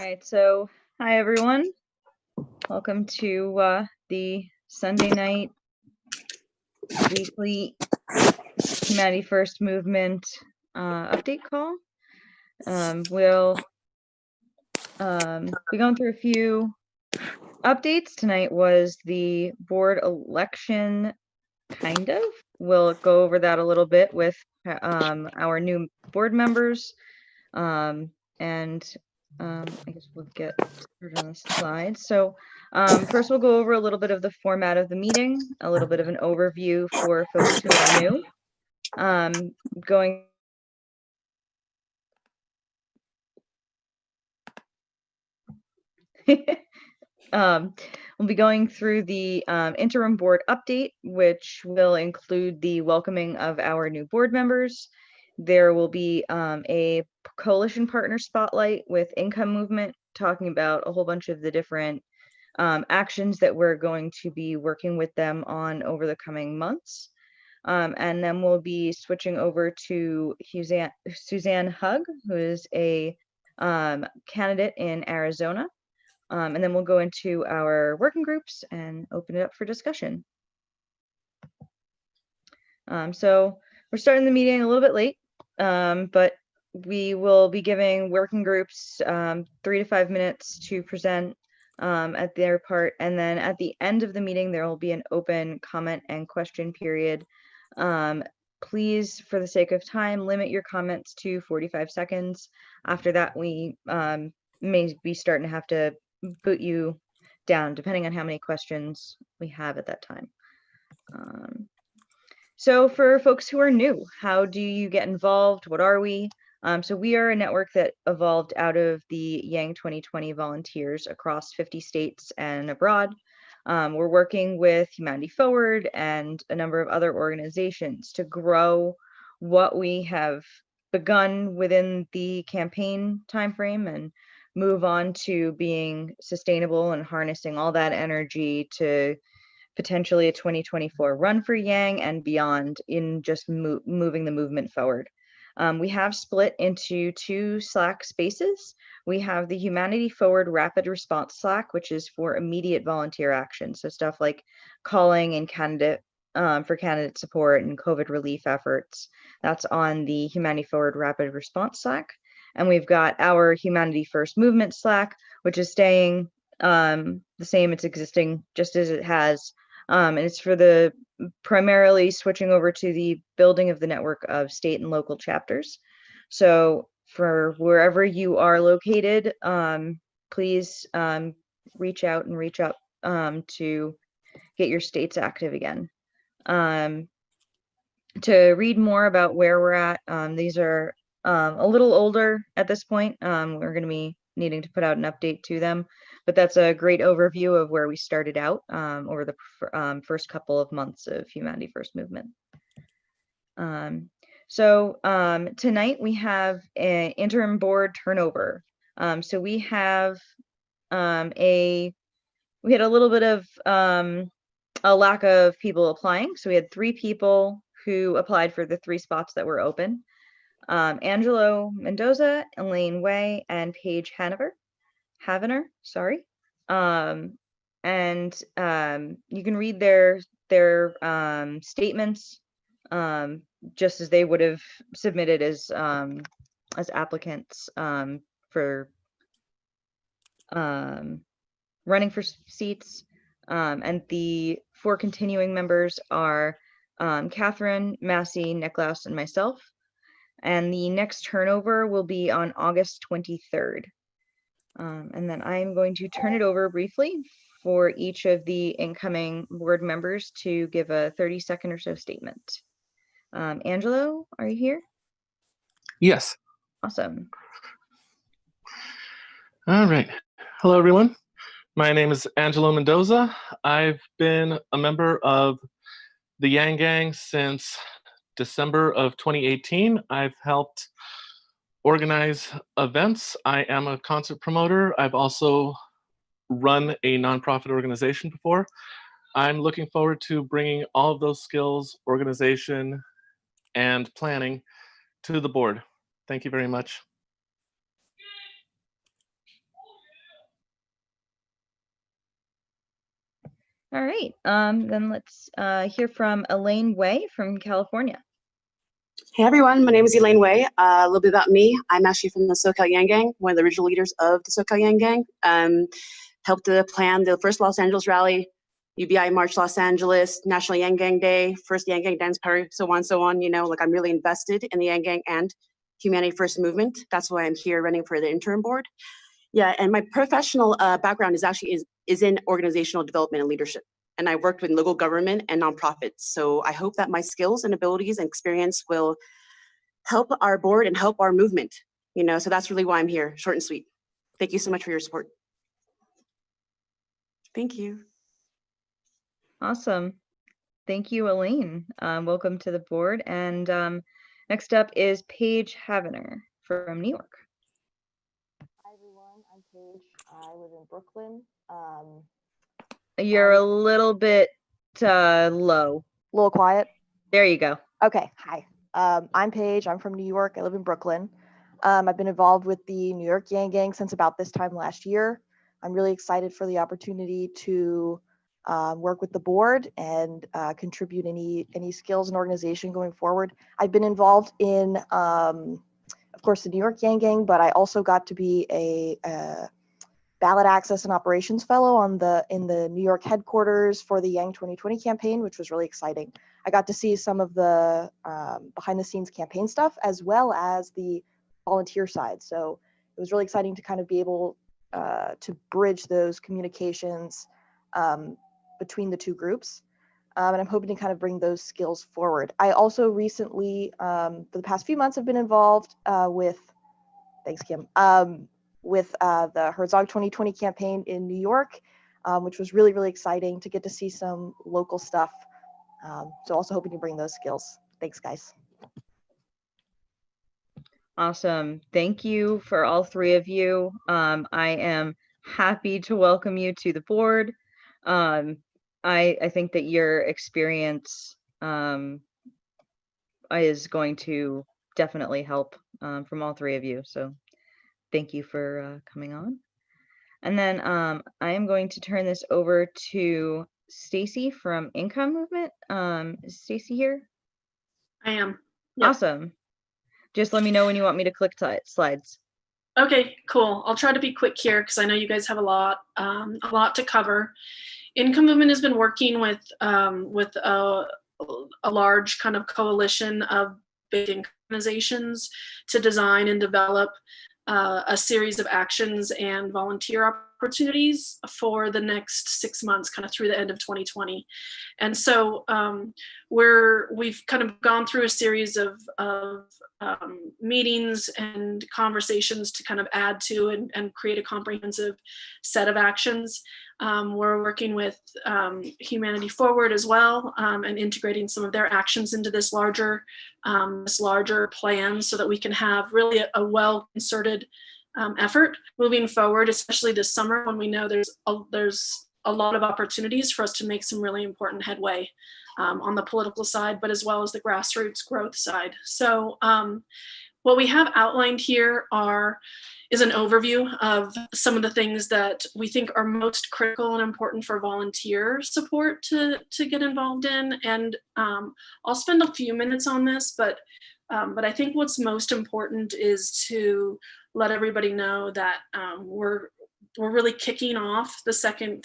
All right, so hi everyone. Welcome to the Sunday night weekly Humanity First Movement update call. We'll be going through a few updates. Tonight was the board election, kind of. We'll go over that a little bit with our new board members. I guess we'll get started on the slides. So first we'll go over a little bit of the format of the meeting, a little bit of an overview for folks who are new. We'll be going through the interim board update, which will include the welcoming of our new board members. There will be a coalition partner spotlight with Income Movement, talking about a whole bunch of the different actions that we're going to be working with them on over the coming months. And then we'll be switching over to Suzanne Hugg, who is a candidate in Arizona. And then we'll go into our working groups and open it up for discussion. So we're starting the meeting a little bit late, but we will be giving working groups 3 to 5 minutes to present at their part. And then at the end of the meeting, there will be an open comment and question period. Please, for the sake of time, limit your comments to 45 seconds. After that, we may be starting to have to boot you down, depending on how many questions we have at that time. So for folks who are new, how do you get involved? What are we? So we are a network that evolved out of the Yang 2020 volunteers across 50 states and abroad. We're working with Humanity Forward and a number of other organizations to grow what we have begun within the campaign timeframe and move on to being sustainable and harnessing all that energy to potentially a 2024 run for Yang and beyond in just moving the movement forward. We have split into 2 Slack spaces. We have the Humanity Forward Rapid Response Slack, which is for immediate volunteer action. So stuff like calling and for candidate support and COVID relief efforts. That's on the Humanity Forward Rapid Response Slack. And we've got our Humanity First Movement Slack, which is staying the same. It's existing just as it has. And it's for the primarily switching over to the building of the network of state and local chapters. So for wherever you are located, please reach out and reach up to get your states active again. To read more about where we're at, these are a little older at this point. We're going to be needing to put out an update to them, but that's a great overview of where we started out over the first couple of months of Humanity First Movement. So tonight we have an interim board turnover. So we have we had a little bit of a lack of people applying. So we had 3 people who applied for the 3 spots that were open. Angelo Mendoza, Elaine Way, and Paige Havener, sorry. And you can read their statements just as they would have submitted as applicants for running for seats. And the 4 continuing members are Catherine, Massey, Niklaus, and myself. And the next turnover will be on August 23rd. And then I'm going to turn it over briefly for each of the incoming board members to give a 30-second or so statement. Angelo, are you here? Yes. Awesome. All right. Hello, everyone. My name is Angelo Mendoza. I've been a member of the Yang Gang since December of 2018. I've helped organize events. I am a concert promoter. I've also run a nonprofit organization before. I'm looking forward to bringing all of those skills, organization, and planning to the board. Thank you very much. All right, then let's hear from Elaine Way from California. Hey everyone, my name is Elaine Way. A little bit about me. I'm actually from the SoCal Yang Gang, one of the original leaders of the SoCal Yang Gang. Helped to plan the first Los Angeles rally, UBI March Los Angeles, National Yang Gang Day, first Yang Gang dance party, so on, so on. You know, like I'm really invested in the Yang Gang and Humanity First movement. That's why I'm here running for the interim board. Yeah, and my professional background is in organizational development and leadership. And I worked with local government and nonprofits. So I hope that my skills and abilities and experience will help our board and help our movement. You know, so that's really why I'm here, short and sweet. Thank you so much for your support. Thank you. Awesome. Thank you, Elaine. Welcome to the board. And next up is Paige Havener from New York. Hi everyone, I'm Paige. I live in Brooklyn. You're a little bit low. A little quiet. There you go. Okay, hi. I'm Paige. I'm from New York. I live in Brooklyn. I've been involved with the New York Yang Gang since about this time last year. I'm really excited for the opportunity to work with the board and contribute any skills and organization going forward. I've been involved in, of course, the New York Yang Gang, but I also got to be a ballot access and operations fellow in the New York headquarters for the Yang 2020 campaign, which was really exciting. I got to see some of the behind the scenes campaign stuff as well as the volunteer side. So it was really exciting to kind of be able to bridge those communications between the two groups. And I'm hoping to kind of bring those skills forward. I also recently, for the past few months, have been involved thanks, Kim, with the Herzog 2020 campaign in New York, which was really, really exciting to get to see some local stuff. So also hoping to bring those skills. Thanks, guys. Awesome. Thank you for all three of you. I am happy to welcome you to the board. I think that your experience is going to definitely help from all three of you. So thank you for coming on. And then I am going to turn this over to Stacy from Income Movement. Is Stacy here? I am. Yep. Awesome. Just let me know when you want me to click slides. Okay, cool. I'll try to be quick here because I know you guys have a lot to cover. Income Movement has been working with a large kind of coalition of big organizations to design and develop a series of actions and volunteer opportunities for the next 6 months, kind of through the end of 2020. And so we've kind of gone through a series of meetings and conversations to kind of add to and create a comprehensive set of actions. We're working with Humanity Forward as well, and integrating some of their actions into this larger plan so that we can have really a well-concerted effort moving forward, especially this summer when we know there's a lot of opportunities for us to make some really important headway on the political side, but as well as the grassroots growth side. So what we have outlined here is an overview of some of the things that we think are most critical and important for volunteer support to get involved in. And I'll spend a few minutes on this, but I think what's most important is to let everybody know that we're really kicking off the second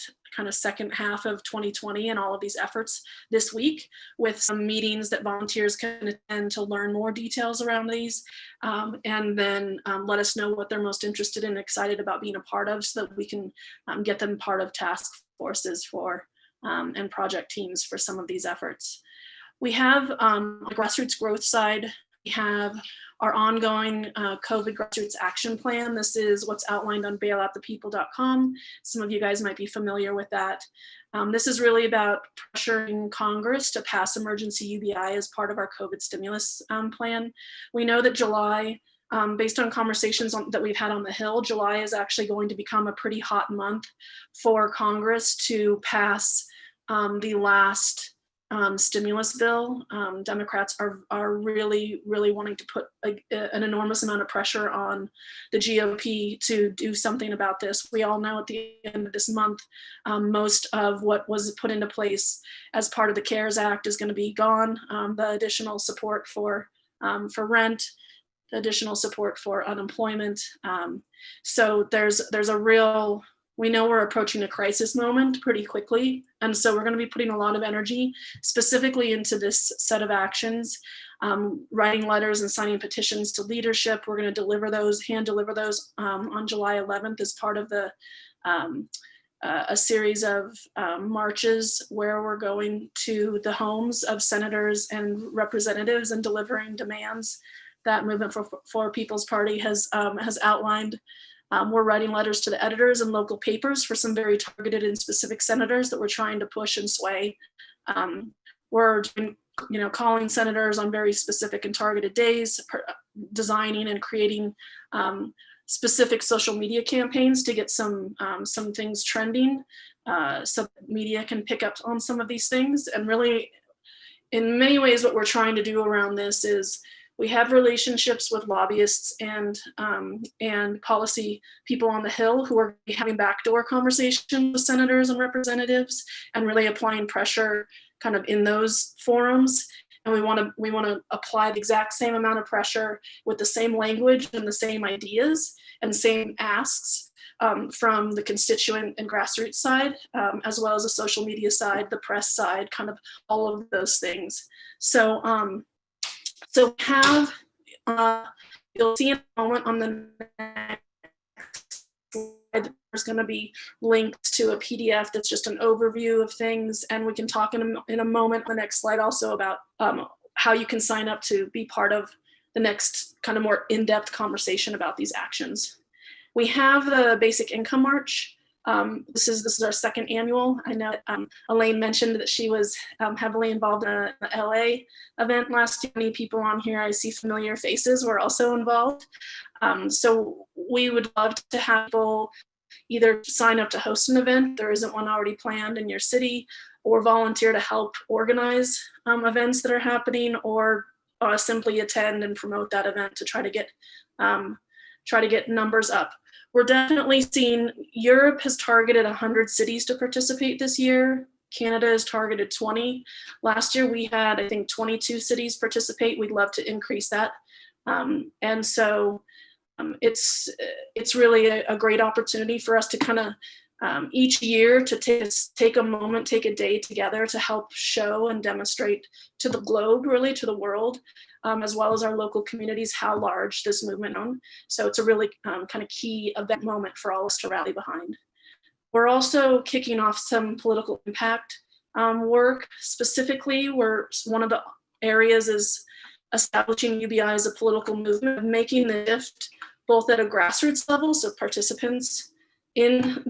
half of 2020 and all of these efforts this week with some meetings that volunteers can attend to learn more details around these, and then let us know what they're most interested in and excited about being a part of so that we can get them part of task forces and project teams for some of these efforts. We have the grassroots growth side. We have our ongoing COVID grassroots action plan. This is what's outlined on bailoutthepeople.com. Some of you guys might be familiar with that. This is really about pressuring Congress to pass emergency UBI as part of our COVID stimulus plan. We know that July, based on conversations that we've had on the Hill, July is actually going to become a pretty hot month for Congress to pass the last stimulus bill. Democrats are really, really wanting to put an enormous amount of pressure on the GOP to do something about this. We all know at the end of this month, most of what was put into place as part of the CARES Act is going to be gone. The additional support for rent, the additional support for unemployment. So there's a real, we know we're approaching a crisis moment pretty quickly. And so we're going to be putting a lot of energy specifically into this set of actions, writing letters and signing petitions to leadership. We're going to hand deliver those on July 11th as part of the a series of marches where we're going to the homes of senators and representatives and delivering demands that Movement for People's Party has outlined. We're writing letters to the editors and local papers for some very targeted and specific senators that we're trying to push and sway. We're calling senators on very specific and targeted days, designing and creating specific social media campaigns to get some things trending, so media can pick up on some of these things. And really, in many ways, what we're trying to do around this is we have relationships with lobbyists and policy people on the Hill who are having backdoor conversations with senators and representatives and really applying pressure kind of in those forums. And we want to apply the exact same amount of pressure with the same language and the same ideas and same asks from the constituent and grassroots side, as well as the social media side, the press side, kind of all of those things. So we have, you'll see in a moment on the next slide, there's going to be links to a PDF that's just an overview of things, and we can talk in a moment on the next slide also about how you can sign up to be part of the next kind of more in-depth conversation about these actions. We have the Basic Income March. This is our second annual. I know Elaine mentioned that she was heavily involved in an LA event last year. Many people on here, I see familiar faces, were also involved. So we would love to have people either sign up to host an event, there isn't one already planned in your city, or volunteer to help organize events that are happening, or simply attend and promote that event to try to get numbers up. We're definitely seeing Europe has targeted 100 cities to participate this year. Canada has targeted 20. Last year we had, I think, 22 cities participate. We'd love to increase that. And so it's really a great opportunity for us to kind of each year to take a moment, take a day together to help show and demonstrate to the globe, really to the world, as well as our local communities, how large this movement is. So it's a really kind of key event moment for all of us to rally behind. We're also kicking off some political impact work. Specifically, one of the areas is establishing UBI as a political movement, making the shift both at a grassroots level, so participants in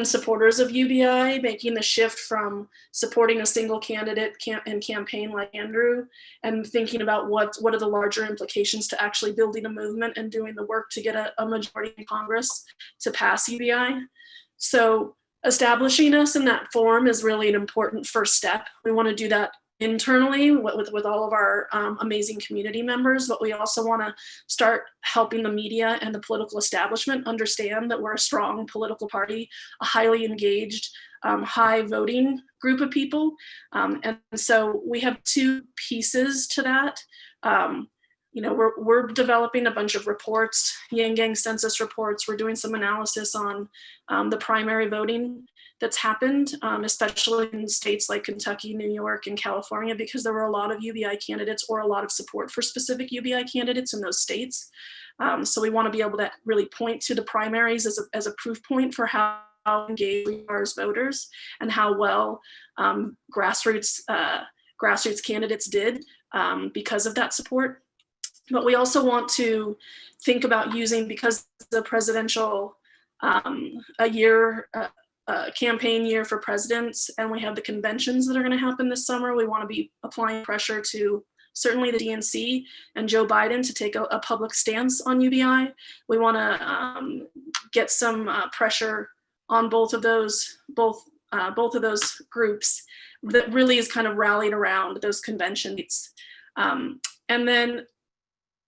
supporters of UBI, making the shift from supporting a single candidate and campaign like Andrew, and thinking about what are the larger implications to actually building a movement and doing the work to get a majority in Congress to pass UBI. So establishing us in that form is really an important first step. We want to do that internally with all of our amazing community members, but we also want to start helping the media and the political establishment understand that we're a strong political party, a highly engaged, high voting group of people. And so we have two pieces to that. We're developing a bunch of reports, Yang Gang census reports. We're doing some analysis on the primary voting that's happened, especially in states like Kentucky, New York, and California, because there were a lot of UBI candidates or a lot of support for specific UBI candidates in those states. So we want to be able to really point to the primaries as a proof point for how engaged we are as voters and how well grassroots candidates did because of that support. But we also want to think about using, because the presidential campaign year for presidents, and we have the conventions that are going to happen this summer, we want to be applying pressure to certainly the DNC and Joe Biden to take a public stance on UBI. We want to get some pressure on both of those, both both of those groups that really is kind of rallied around those conventions. And then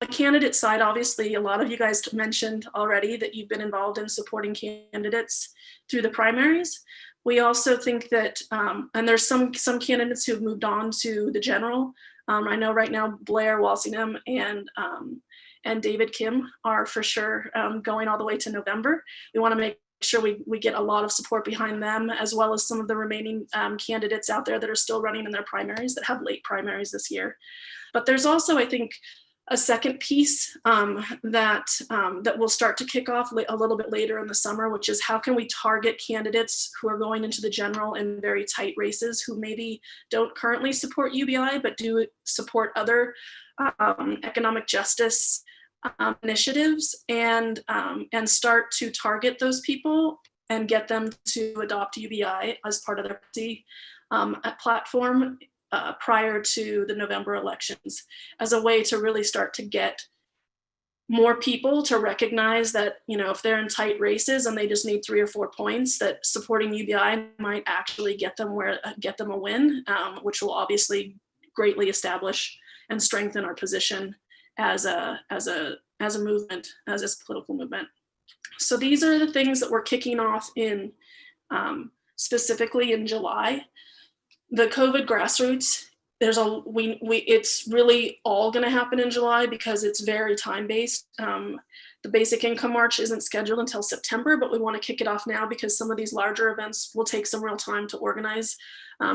the candidate side, obviously, a lot of you guys mentioned already that you've been involved in supporting candidates through the primaries. We also think that, and there's some candidates who have moved on to the general. I know right now Blair Walsingham and David Kim are for sure going all the way to November. We want to make sure we get a lot of support behind them, as well as some of the remaining candidates out there that are still running in their primaries that have late primaries this year. But there's also, I think, a second piece that will start to kick off a little bit later in the summer, which is how can we target candidates who are going into the general in very tight races, who maybe don't currently support UBI, but do support other economic justice initiatives, and start to target those people and get them to adopt UBI as part of their platform prior to the November elections, as a way to really start to get more people to recognize that, if they're in tight races and they just need 3 or 4 points, that supporting UBI might actually get them a win, which will obviously greatly establish and strengthen our position as a movement, as a political movement. So these are the things that we're kicking off in specifically in July. The COVID grassroots, it's really all going to happen in July because it's very time-based. The basic income march isn't scheduled until September, but we want to kick it off now because some of these larger events will take some real time to organize.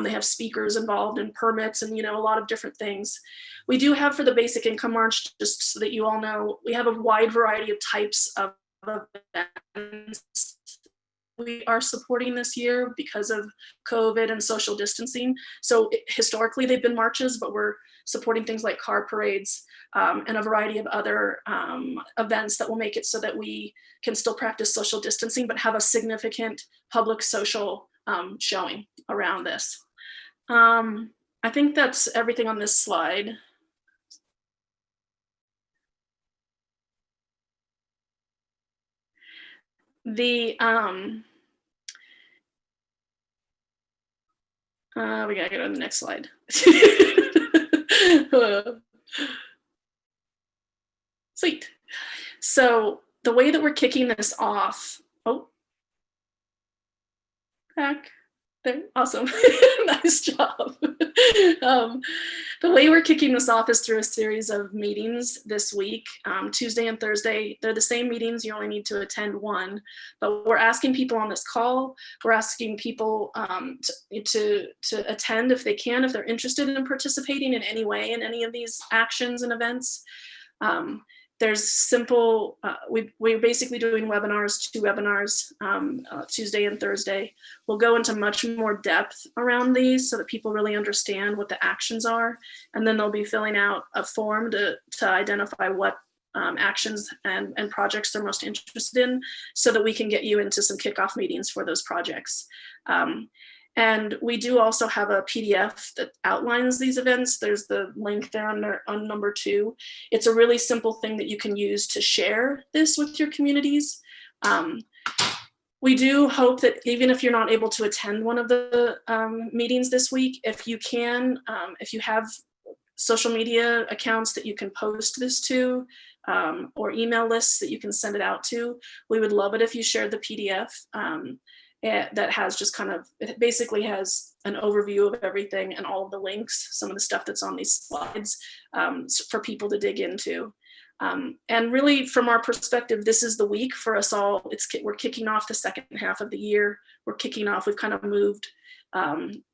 They have speakers involved and permits and, a lot of different things. We do have for the basic income march, just so that you all know, we have a wide variety of types of events we are supporting this year because of COVID and social distancing. So historically they've been marches, but we're supporting things like car parades and a variety of other events that will make it so that we can still practice social distancing, but have a significant public social showing around this. I think that's everything on this slide. We gotta go to the next slide. Sweet. So the way that we're kicking this off, back there, awesome. Nice job. The way we're kicking this off is through a series of meetings this week, Tuesday and Thursday. They're the same meetings, you only need to attend one, but we're asking people on this call, we're asking people to attend if they can, if they're interested in participating in any way in any of these actions and events. There's simple, we're basically doing webinars, 2 webinars, Tuesday and Thursday. We'll go into much more depth around these so that people really understand what the actions are. And then they'll be filling out a form to identify what actions and projects they're most interested in so that we can get you into some kickoff meetings for those projects. And we do also have a PDF that outlines these events. There's the link there on number 2. It's a really simple thing that you can use to share this with your communities. We do hope that even if you're not able to attend one of the meetings this week, if you can, if you have social media accounts that you can post this to, or email lists that you can send it out to, we would love it if you shared the PDF. That has just it basically has an overview of everything and all of the links, some of the stuff that's on these slides for people to dig into. And really, from our perspective, this is the week for us all. We're kicking off the second half of the year. We've kind of moved,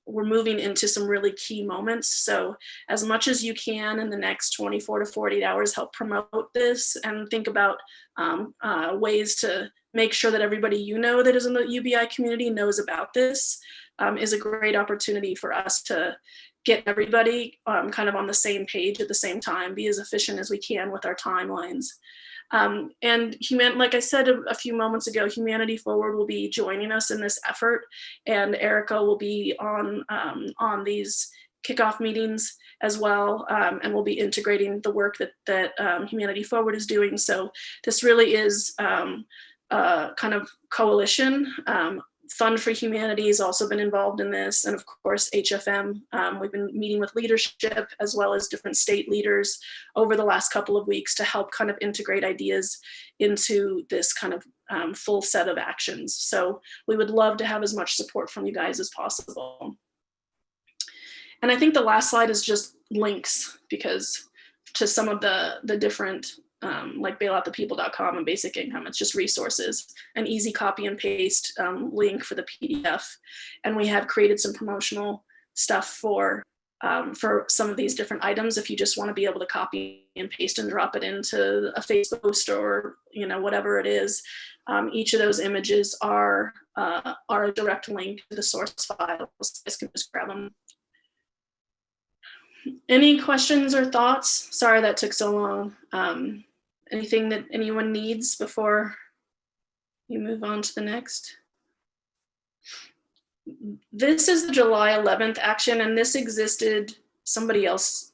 we're moving into some really key moments. So as much as you can in the next 24 to 48 hours, help promote this and think about ways to make sure that everybody that is in the UBI community knows about this. Is a great opportunity for us to get everybody kind of on the same page at the same time, be as efficient as we can with our timelines. And like I said a few moments ago, Humanity Forward will be joining us in this effort, and Erica will be on these kickoff meetings as well, and we'll be integrating the work that Humanity Forward is doing. So this really is kind of coalition Fund for Humanity has also been involved in this, and of course HFM. We've been meeting with leadership as well as different state leaders over the last couple of weeks to help kind of integrate ideas into this kind of full set of actions. So we would love to have as much support from you guys as possible. And I think the last slide is just links, because to some of the different like bailoutthepeople.com and basic income, it's just resources, an easy copy and paste link for the PDF. And we have created some promotional stuff for some of these different items. If you just want to be able to copy and paste and drop it into a Facebook post or, you know, whatever it is, each of those images are a direct link to the source files. You guys can just grab them. Any questions or thoughts? Sorry that took so long. Anything that anyone needs before you move on to the next? This is the July 11th action, and this existed, somebody else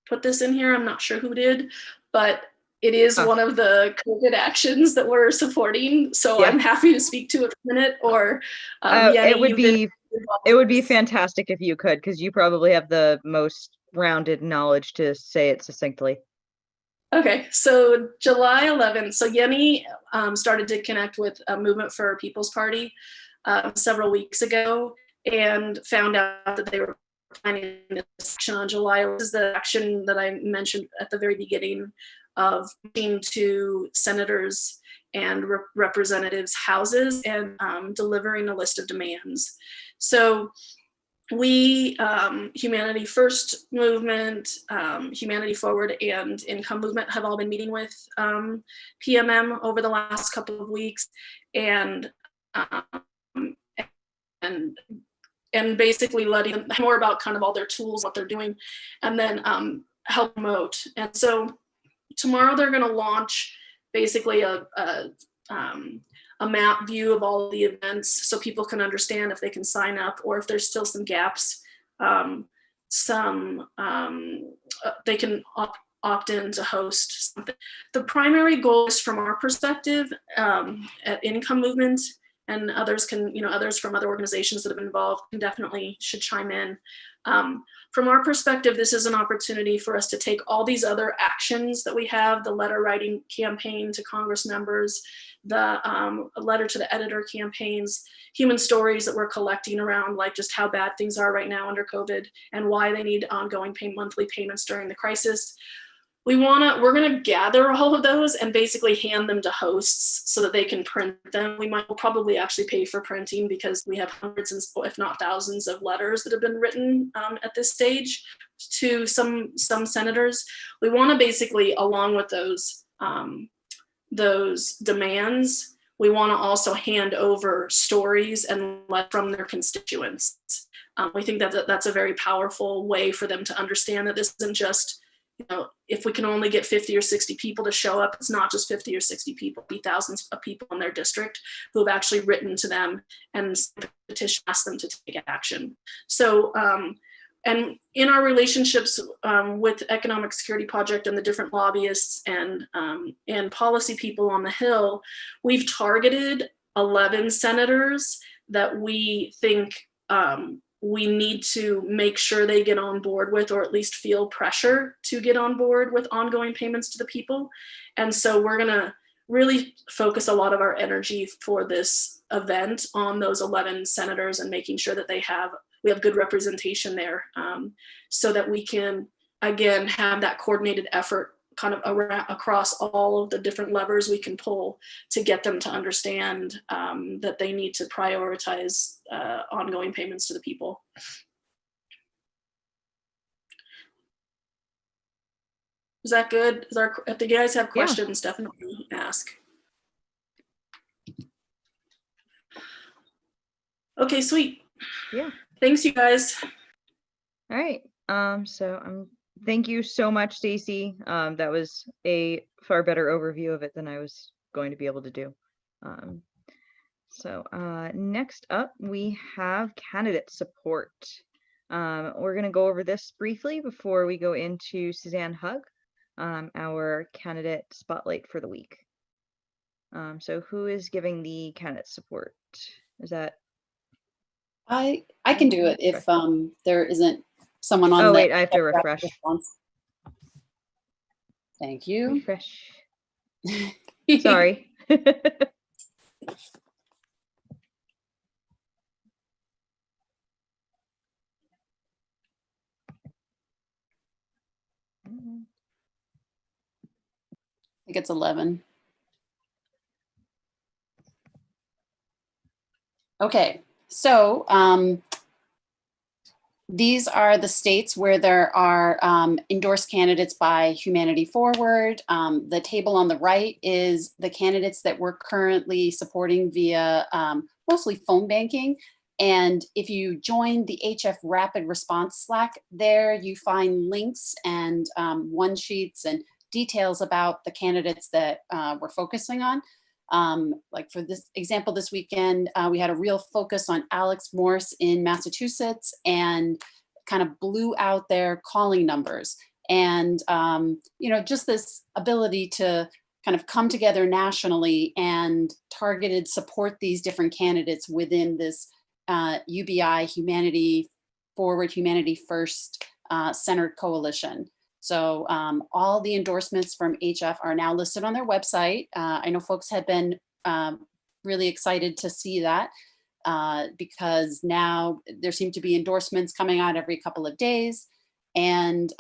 put this in here, I'm not sure who did, but it is one of the COVID actions that we're supporting. So yeah. I'm happy to speak to it for a minute, or Yenny, it would be fantastic if you could, because you probably have the most rounded knowledge to say it succinctly. Okay, so July 11th, so Yenny started to connect with a Movement for a People's Party several weeks ago and found out that they were planning this action on July. This is the action that I mentioned at the very beginning of speaking to senators and representatives' houses and delivering a list of demands. So we, Humanity First Movement, Humanity Forward, and Income Movement have all been meeting with PMM over the last couple of weeks, and basically letting them more about kind of all their tools, what they're doing, and then help promote. And so tomorrow they're going to launch basically a map view of all of the events so people can understand if they can sign up, or if there's still some gaps, they can opt in to host something. The primary goal is, from our perspective at Income Movement, and others can, others from other organizations that have been involved can definitely should chime in. From our perspective, this is an opportunity for us to take all these other actions that we have, the letter writing campaign to Congress members, the letter to the editor campaigns, human stories that we're collecting around like just how bad things are right now under COVID and why they need ongoing monthly payments during the crisis. We're gonna gather all of those and basically hand them to hosts so that they can print them. We might probably actually pay for printing because we have hundreds, if not thousands, of letters that have been written at this stage to some senators. We want to basically, along with those demands, we want to also hand over stories and from their constituents. We think that that's a very powerful way for them to understand that this isn't just, if we can only get 50 or 60 people to show up, it's not just 50 or 60 people, it'll be thousands of people in their district who have actually written to them and petition asked them to take action. So, and in our relationships with Economic Security Project and the different lobbyists and policy people on the Hill, we've targeted 11 senators that we think we need to make sure they get on board with, or at least feel pressure to get on board with, ongoing payments to the people. And so we're gonna really focus a lot of our energy for this event on those 11 senators and making sure that we have good representation there, so that we can, again, have that coordinated effort kind of across all of the different levers we can pull to get them to understand that they need to prioritize ongoing payments to the people. Is that good? If you guys have questions, definitely ask. Okay, sweet. Yeah. Thanks, you guys. All right. Thank you so much, Stacey. That was a far better overview of it than I was going to be able to do. Next up, we have candidate support. We're going to go over this briefly before we go into Suzanne Hugg, our candidate spotlight for the week. So who is giving the candidate support? Is that, I can do it if there isn't someone on Oh, the wait, I have to refresh. response. Thank you. Refresh. Sorry. I think it's 11. Okay, so these are the states where there are endorsed candidates by Humanity Forward. The table on the right is the candidates that we're currently supporting via mostly phone banking. And if you join the HF Rapid Response Slack, there you find links and one sheets and details about the candidates that we're focusing on. Like for this example, this weekend, we had a real focus on Alex Morse in Massachusetts and kind of blew out their calling numbers. And, you know, just this ability to kind of come together nationally and targeted support these different candidates within this UBI Humanity Forward, Humanity First centered coalition. So all the endorsements from HF are now listed on their website. I know folks had been really excited to see that because now there seem to be endorsements coming out every couple of days. And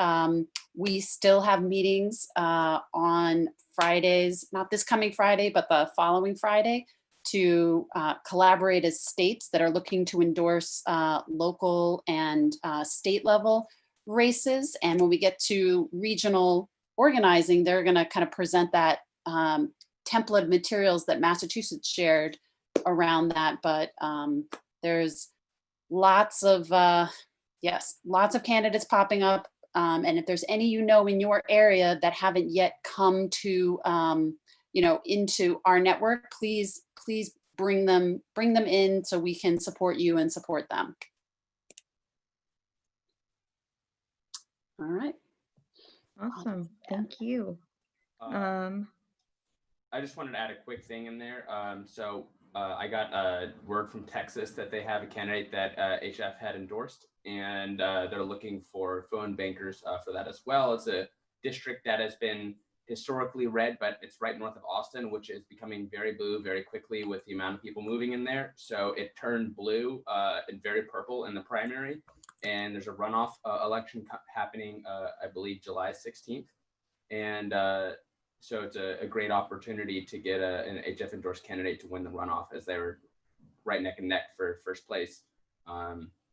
we still have meetings on Fridays, not this coming Friday, but the following Friday, to collaborate as states that are looking to endorse local and state level races. And when we get to regional organizing, they're going to kind of present that template materials that Massachusetts shared around that. But there's lots of, lots of candidates popping up. And if there's any, you know, in your area that haven't yet come to, you know, into our network, please bring them in so we can support you and support them. All right. Awesome. Thank you. I just wanted to add a quick thing in there. I got word from Texas that they have a candidate that HF had endorsed, and they're looking for phone bankers for that as well. It's a district that has been historically red, but it's right north of Austin, which is becoming very blue very quickly with the amount of people moving in there. So it turned blue and very purple in the primary. And there's a runoff election happening, I believe, July 16th. And so it's a great opportunity to get an HF endorsed candidate to win the runoff, as they were right neck and neck for first place.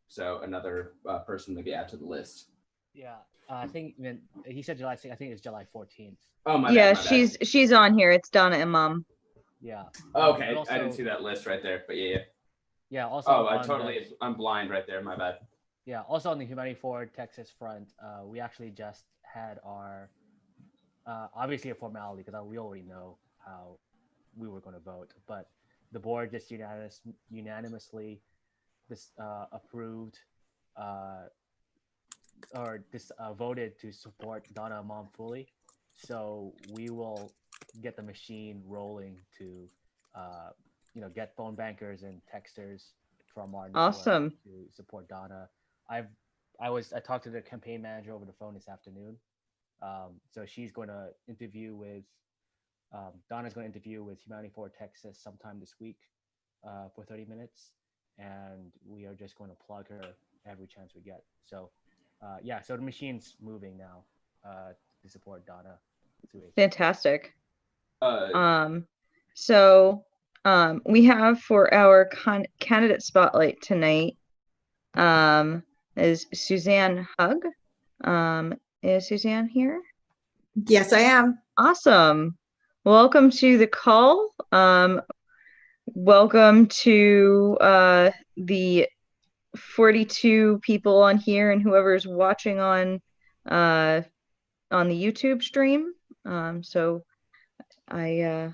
So another person maybe add to the list. Yeah, I think he said July 6th. I think it's July 14th. Oh, my Yeah, bad. she's on here. It's Donna Imam. Yeah. Okay, also, I didn't see that list right there, but yeah. Yeah, also. I'm blind right there. My bad. Yeah, also on the Humanity Forward Texas front, we actually just had our, obviously a formality because we already know how we were going to vote, but the board just unanimously approved voted to support Donna Imam fully. So we will get the machine rolling to, get phone bankers and texters from our network Awesome. to support Donna. I talked to the campaign manager over the phone this afternoon. So she's going to interview with, Donna's going to interview with Humanity for Texas sometime this week for 30 minutes. And we are just going to plug her every chance we get. So so the machine's moving now to support Donna. Fantastic. So we have for our candidate spotlight tonight is Suzanne Hug. Is Suzanne here? Yes, I am. Awesome. Welcome to the call. Welcome to the 42 people on here and whoever's watching on the YouTube stream. So I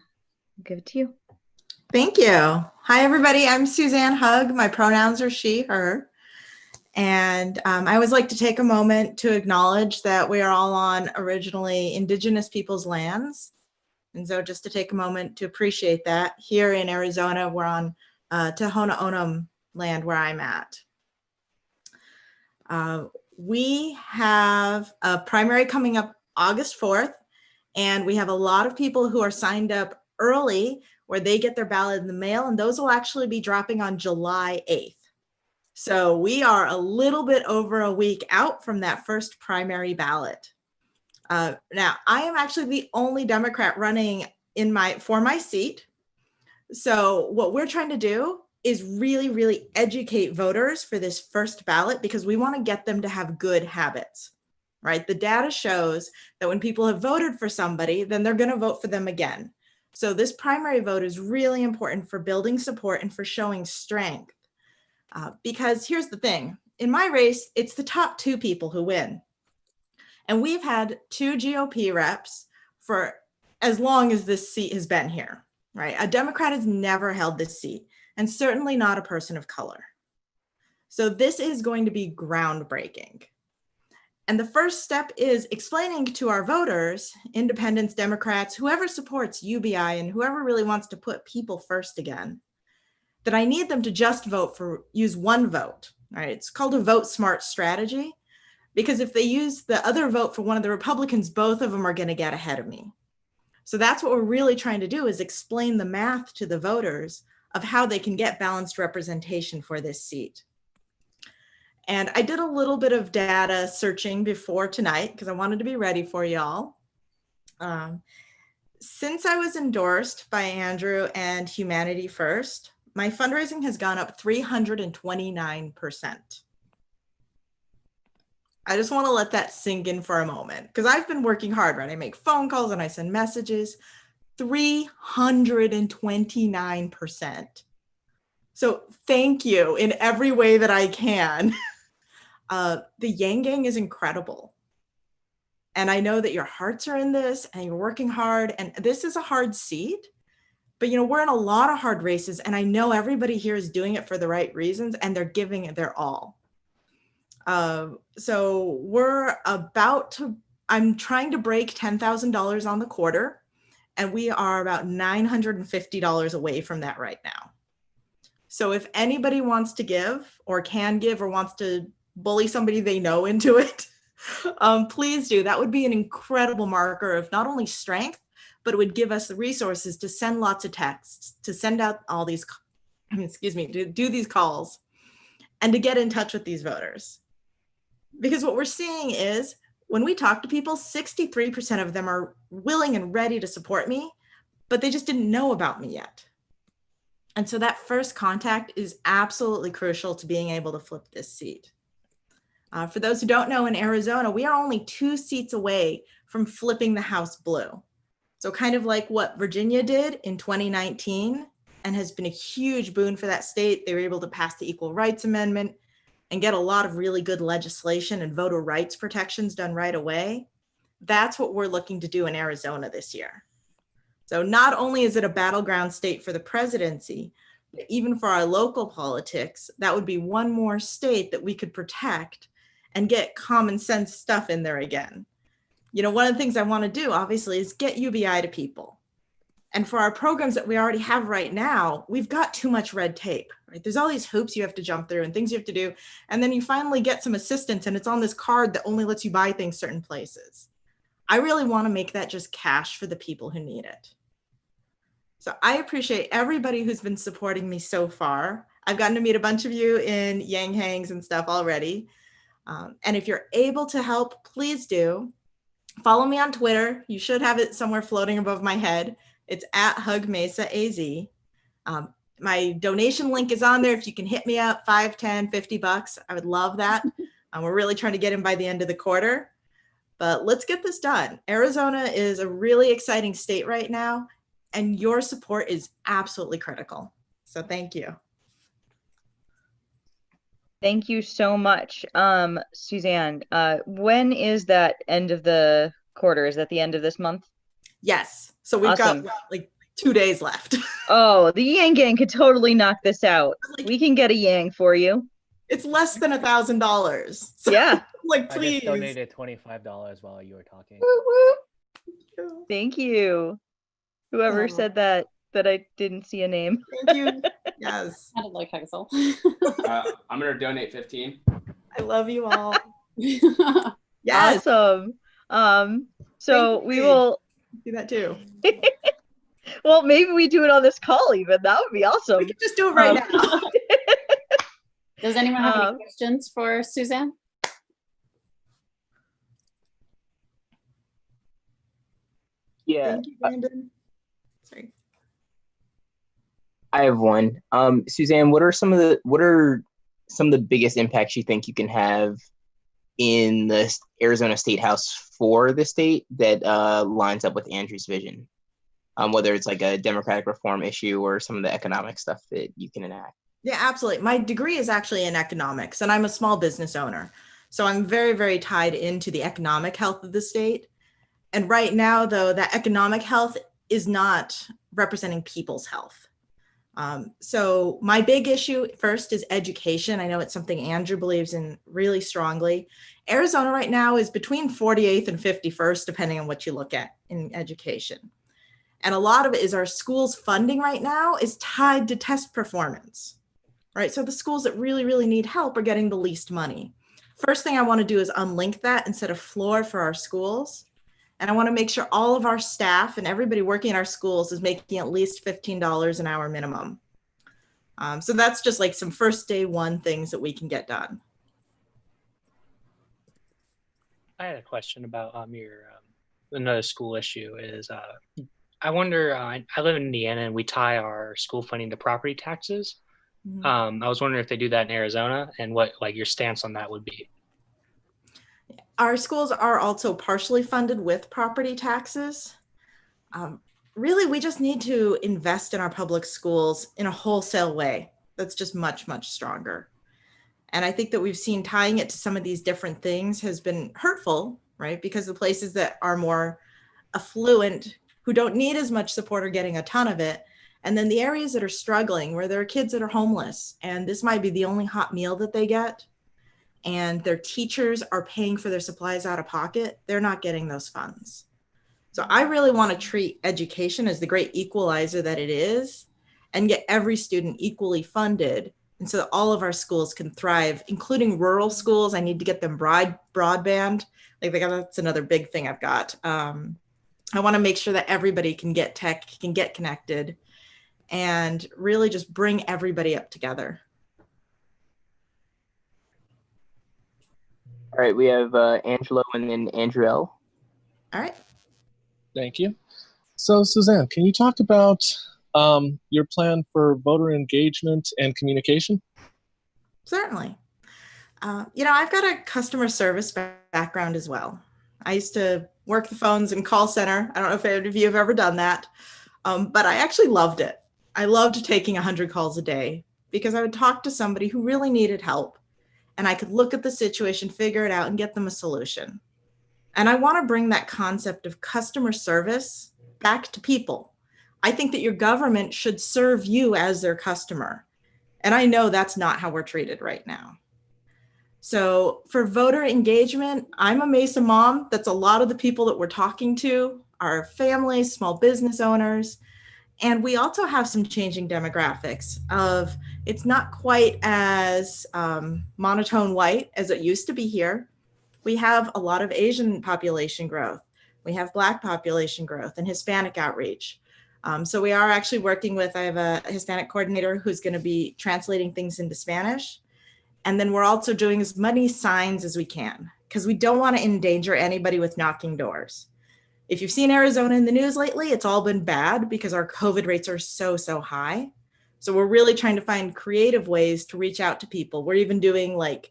give it to you. Thank you. Hi, everybody. I'm Suzanne Hug. My pronouns are she, her. And I always like to take a moment to acknowledge that we are all on originally Indigenous people's lands. And so just to take a moment to appreciate that. Here in Arizona, we're on Tohono O'odham land where I'm at. We have a primary coming up August 4th, and we have a lot of people who are signed up early where they get their ballot in the mail, and those will actually be dropping on July 8th. So we are a little bit over a week out from that first primary ballot. Now, I am actually the only Democrat running for my seat. So what we're trying to do is really, really educate voters for this first ballot, because we want to get them to have good habits, right? The data shows that when people have voted for somebody, then they're going to vote for them again. So this primary vote is really important for building support and for showing strength. Because here's the thing, in my race, it's the top two people who win. And we've had 2 GOP reps for as long as this seat has been here, right? A Democrat has never held this seat, and certainly not a person of color. So this is going to be groundbreaking. And the first step is explaining to our voters, independents, Democrats, whoever supports UBI and whoever really wants to put people first again, that I need them to just use one vote, right? It's called a vote smart strategy, because if they use the other vote for one of the Republicans, both of them are going to get ahead of me. So that's what we're really trying to do, is explain the math to the voters of how they can get balanced representation for this seat. And I did a little bit of data searching before tonight because I wanted to be ready for y'all. Since I was endorsed by Andrew and Humanity First, my fundraising has gone up 329%. I just want to let that sink in for a moment, because I've been working hard, right? I make phone calls and I send messages. 329%. So thank you in every way that I can. The Yang Gang is incredible. And I know that your hearts are in this and you're working hard, and this is a hard seat, but we're in a lot of hard races, and I know everybody here is doing it for the right reasons and they're giving it their all. So I'm trying to break $10,000 on the quarter, and we are about $950 away from that right now. So if anybody wants to give or can give or wants to bully somebody they know into it, please do. That would be an incredible marker of not only strength, but it would give us the resources to send lots of texts, to send out all these, to do these calls, and to get in touch with these voters. Because what we're seeing is when we talk to people, 63% of them are willing and ready to support me, but they just didn't know about me yet. And so that first contact is absolutely crucial to being able to flip this seat. For those who don't know, in Arizona, we are only 2 seats away from flipping the House blue. So kind of like what Virginia did in 2019 and has been a huge boon for that state. They were able to pass the Equal Rights Amendment and get a lot of really good legislation and voter rights protections done right away. That's what we're looking to do in Arizona this year. So not only is it a battleground state for the presidency, but even for our local politics, that would be one more state that we could protect and get common sense stuff in there again. One of the things I want to do, obviously, is get UBI to people. And for our programs that we already have right now, we've got too much red tape, right? There's all these hoops you have to jump through and things you have to do. And then you finally get some assistance and it's on this card that only lets you buy things certain places. I really want to make that just cash for the people who need it. So I appreciate everybody who's been supporting me so far. I've gotten to meet a bunch of you in Yang Hangs and stuff already. And if you're able to help, please do. Follow me on Twitter. You should have it somewhere floating above my head. It's @HugMesaAZ. My donation link is on there. If you can hit me up, $5, $10, $50, I would love that. We're really trying to get in by the end of the quarter, but let's get this done. Arizona is a really exciting state right now, and your support is absolutely critical. So thank you. Thank you so much. Suzanne, when is that end of the quarter? Is that the end of this month? Yes. So we've Awesome. got like 2 days left. Oh, the Yang Gang could totally knock this out. We can get a Yang for you. It's less than $1,000. So, yeah. Like, I please. just donated $25 while you were talking. Thank you. Whoever said that. that I didn't see a name. Thank you. Yes. Sounded like Hexel. I'm gonna donate 15. I love you all. Yes. Awesome. So Thank you, we Paige. will, Do that too. well, maybe we do it on this call even. That would be awesome. We could just do it right Um, now. Does anyone have any Um, questions for Suzanne? Yeah, Thank you, Brandon. Sorry. I have one. Suzanne, what are some of the biggest impacts you think you can have in the Arizona State House for the state that lines up with Andrew's vision? Whether it's like a democratic reform issue or some of the economic stuff that you can enact. Yeah, absolutely. My degree is actually in economics, and I'm a small business owner. So I'm very, very tied into the economic health of the state. And right now, though, that economic health is not representing people's health. So my big issue first is education. I know it's something Andrew believes in really strongly. Arizona right now is between 48th and 51st, depending on what you look at in education. And a lot of it is our schools' funding right now is tied to test performance, right? So the schools that really, really need help are getting the least money. First thing I want to do is unlink that and set a floor for our schools. And I want to make sure all of our staff and everybody working in our schools is making at least $15 an hour minimum. So that's just like some first day one things that we can get done. I had a question about your another school issue is I wonder, I live in Indiana and we tie our school funding to property taxes. Mhm. I was wondering if they do that in Arizona and what like your stance on that would be. Our schools are also partially funded with property taxes. Really, we just need to invest in our public schools in a wholesale way that's just much, much stronger. And I think that we've seen tying it to some of these different things has been hurtful, right? Because the places that are more affluent, who don't need as much support, are getting a ton of it. And then the areas that are struggling, where there are kids that are homeless, and this might be the only hot meal that they get, and their teachers are paying for their supplies out of pocket, they're not getting those funds. So I really want to treat education as the great equalizer that it is and get every student equally funded. And so that all of our schools can thrive, including rural schools. I need to get them broadband. Like that's another big thing I've got. I want to make sure that everybody can get tech, can get connected, and really just bring everybody up together. All right, we have Angelo and then Andrew L. All right. Thank you. So, Suzanne, can you talk about your plan for voter engagement and communication? Certainly. I've got a customer service background as well. I used to work the phones in call center. I don't know if any of you have ever done that, but I actually loved it. I loved taking 100 calls a day because I would talk to somebody who really needed help, and I could look at the situation, figure it out, and get them a solution. And I want to bring that concept of customer service back to people. I think that your government should serve you as their customer. And I know that's not how we're treated right now. So for voter engagement, I'm a Mesa mom. That's a lot of the people that we're talking to, our families, small business owners. And we also have some changing demographics of it's not quite as monotone white as it used to be here. We have a lot of Asian population growth. We have Black population growth and Hispanic outreach. So we are actually working with, I have a Hispanic coordinator who's going to be translating things into Spanish. And then we're also doing as many signs as we can because we don't want to endanger anybody with knocking doors. If you've seen Arizona in the news lately, it's all been bad because our COVID rates are so, so high. So we're really trying to find creative ways to reach out to people. We're even doing like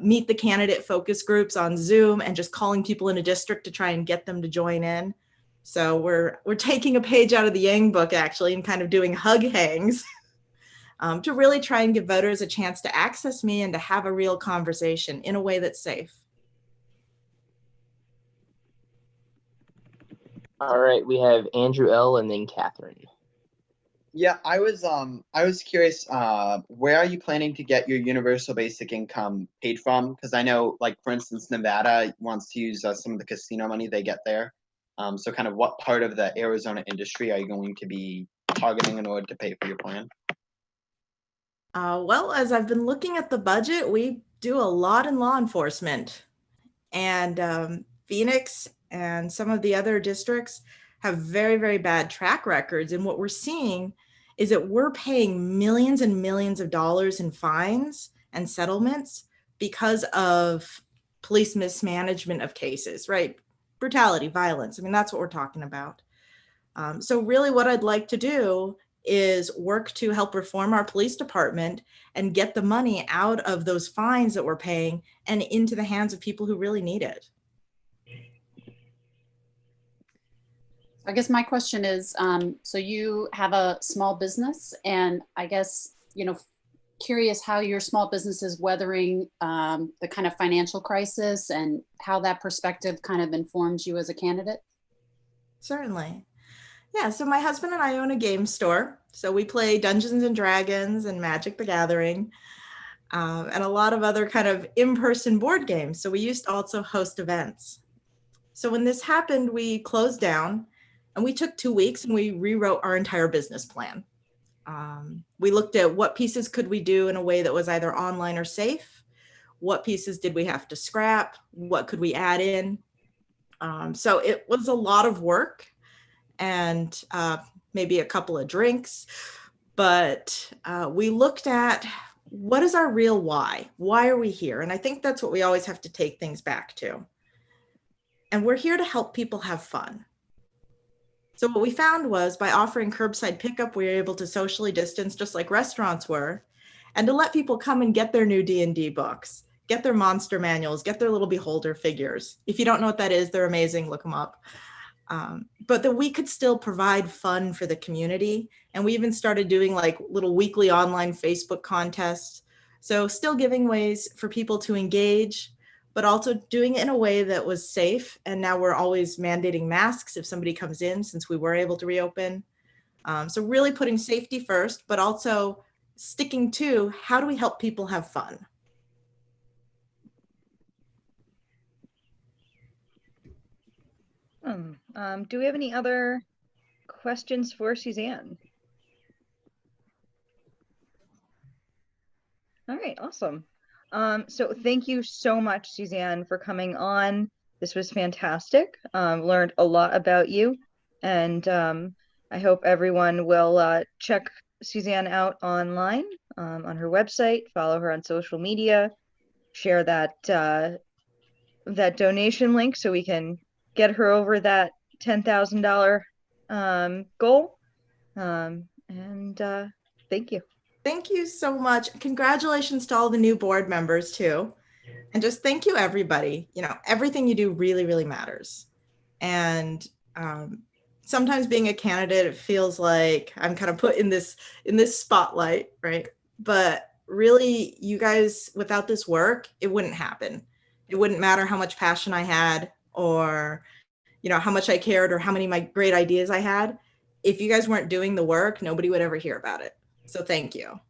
meet the candidate focus groups on Zoom and just calling people in a district to try and get them to join in. So we're taking a page out of the Yang book actually and kind of doing hug hangs to really try and give voters a chance to access me and to have a real conversation in a way that's safe. All right, we have Andrew L. and then Catherine. Yeah, I was curious, where are you planning to get your universal basic income paid from? Because I know, like, for instance, Nevada wants to use some of the casino money they get there. So kind of what part of the Arizona industry are you going to be targeting in order to pay for your plan? Well, as I've been looking at the budget, we do a lot in law enforcement. And Phoenix and some of the other districts have very, very bad track records. And what we're seeing is that we're paying millions and millions of dollars in fines and settlements because of police mismanagement of cases, right? Brutality, violence. I mean, that's what we're talking about. So really what I'd like to do is work to help reform our police department and get the money out of those fines that we're paying and into the hands of people who really need it. I guess my question is, so you have a small business, and I guess, curious how your small business is weathering the kind of financial crisis and how that perspective kind of informs you as a candidate? Certainly. Yeah, so my husband and I own a game store. So we play Dungeons and Dragons and Magic the Gathering, and a lot of other kind of in-person board games. So we used to also host events. So when this happened, we closed down and we took 2 weeks and we rewrote our entire business plan. We looked at what pieces could we do in a way that was either online or safe? What pieces did we have to scrap? What could we add in? So it was a lot of work and maybe a couple of drinks, but we looked at what is our real why? Why are we here? And I think that's what we always have to take things back to. And we're here to help people have fun. So what we found was by offering curbside pickup, we were able to socially distance just like restaurants were, and to let people come and get their new D&D books, get their monster manuals, get their little beholder figures. If you don't know what that is, they're amazing, look them up. But that we could still provide fun for the community. And we even started doing like little weekly online Facebook contests. So still giving ways for people to engage, but also doing it in a way that was safe. And now we're always mandating masks if somebody comes in, since we were able to reopen. So really putting safety first, but also sticking to how do we help people have fun? Do we have any other questions for Suzanne? All right, awesome. So thank you so much, Suzanne, for coming on. This was fantastic. Learned a lot about you, and I hope everyone will check Suzanne out online on her website, follow her on social media, share that that donation link so we can get her over that $10,000 goal. And thank you. Thank you so much. Congratulations to all the new board members too. And just thank you, everybody. Everything you do really, really matters. And sometimes being a candidate, it feels like I'm kind of put in this spotlight, right? But really, you guys, without this work, it wouldn't happen. It wouldn't matter how much passion I had or, how much I cared or how many my great ideas I had. If you guys weren't doing the work, nobody would ever hear about it. So thank you.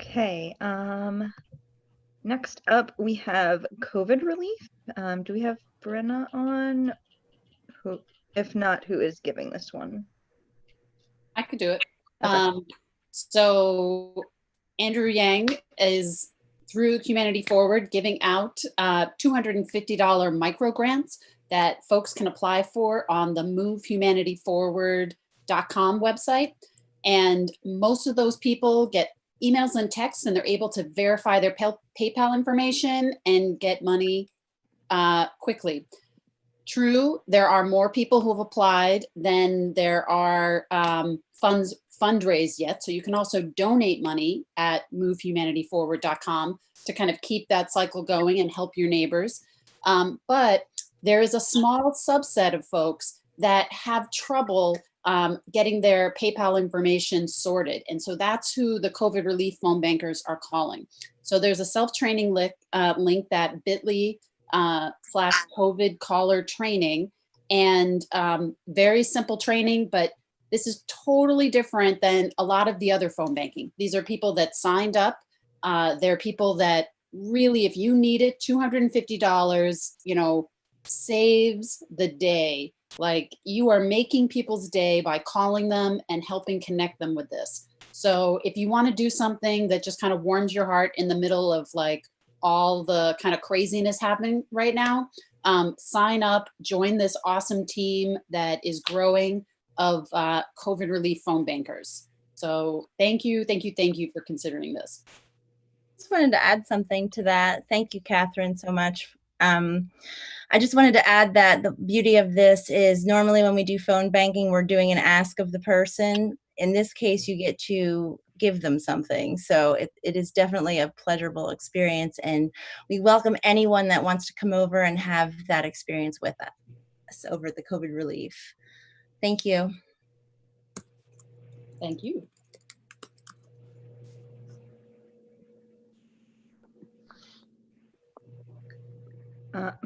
Okay. Next up, we have COVID relief. Do we have Brenna on? Who, if not, who is giving this one? I could do it. Okay. So Andrew Yang is through Humanity Forward giving out $250 micro grants that folks can apply for on the movehumanityforward.com website. And most of those people get emails and texts, and they're able to verify their PayPal information and get money quickly. True, there are more people who have applied than there are funds fundraised yet. So you can also donate money at movehumanityforward.com to kind of keep that cycle going and help your neighbors. But there is a small subset of folks that have trouble getting their PayPal information sorted. And so that's who the COVID relief phone bankers are calling. So there's a self-training link that bit.ly/COVID caller training, and very simple training, but this is totally different than a lot of the other phone banking. These are people that signed up. They're people that really, if you needed $250, saves the day. Like, you are making people's day by calling them and helping connect them with this. So if you want to do something that just kind of warms your heart in the middle of like all the kind of craziness happening right now, sign up, join this awesome team that is growing of COVID relief phone bankers. So thank you for considering this. Just wanted to add something to that. Thank you, Catherine, so much. I just wanted to add that the beauty of this is normally when we do phone banking, we're doing an ask of the person. In this case, you get to give them something. So it is definitely a pleasurable experience, and we welcome anyone that wants to come over and have that experience with us over the COVID relief. Thank you. Thank you.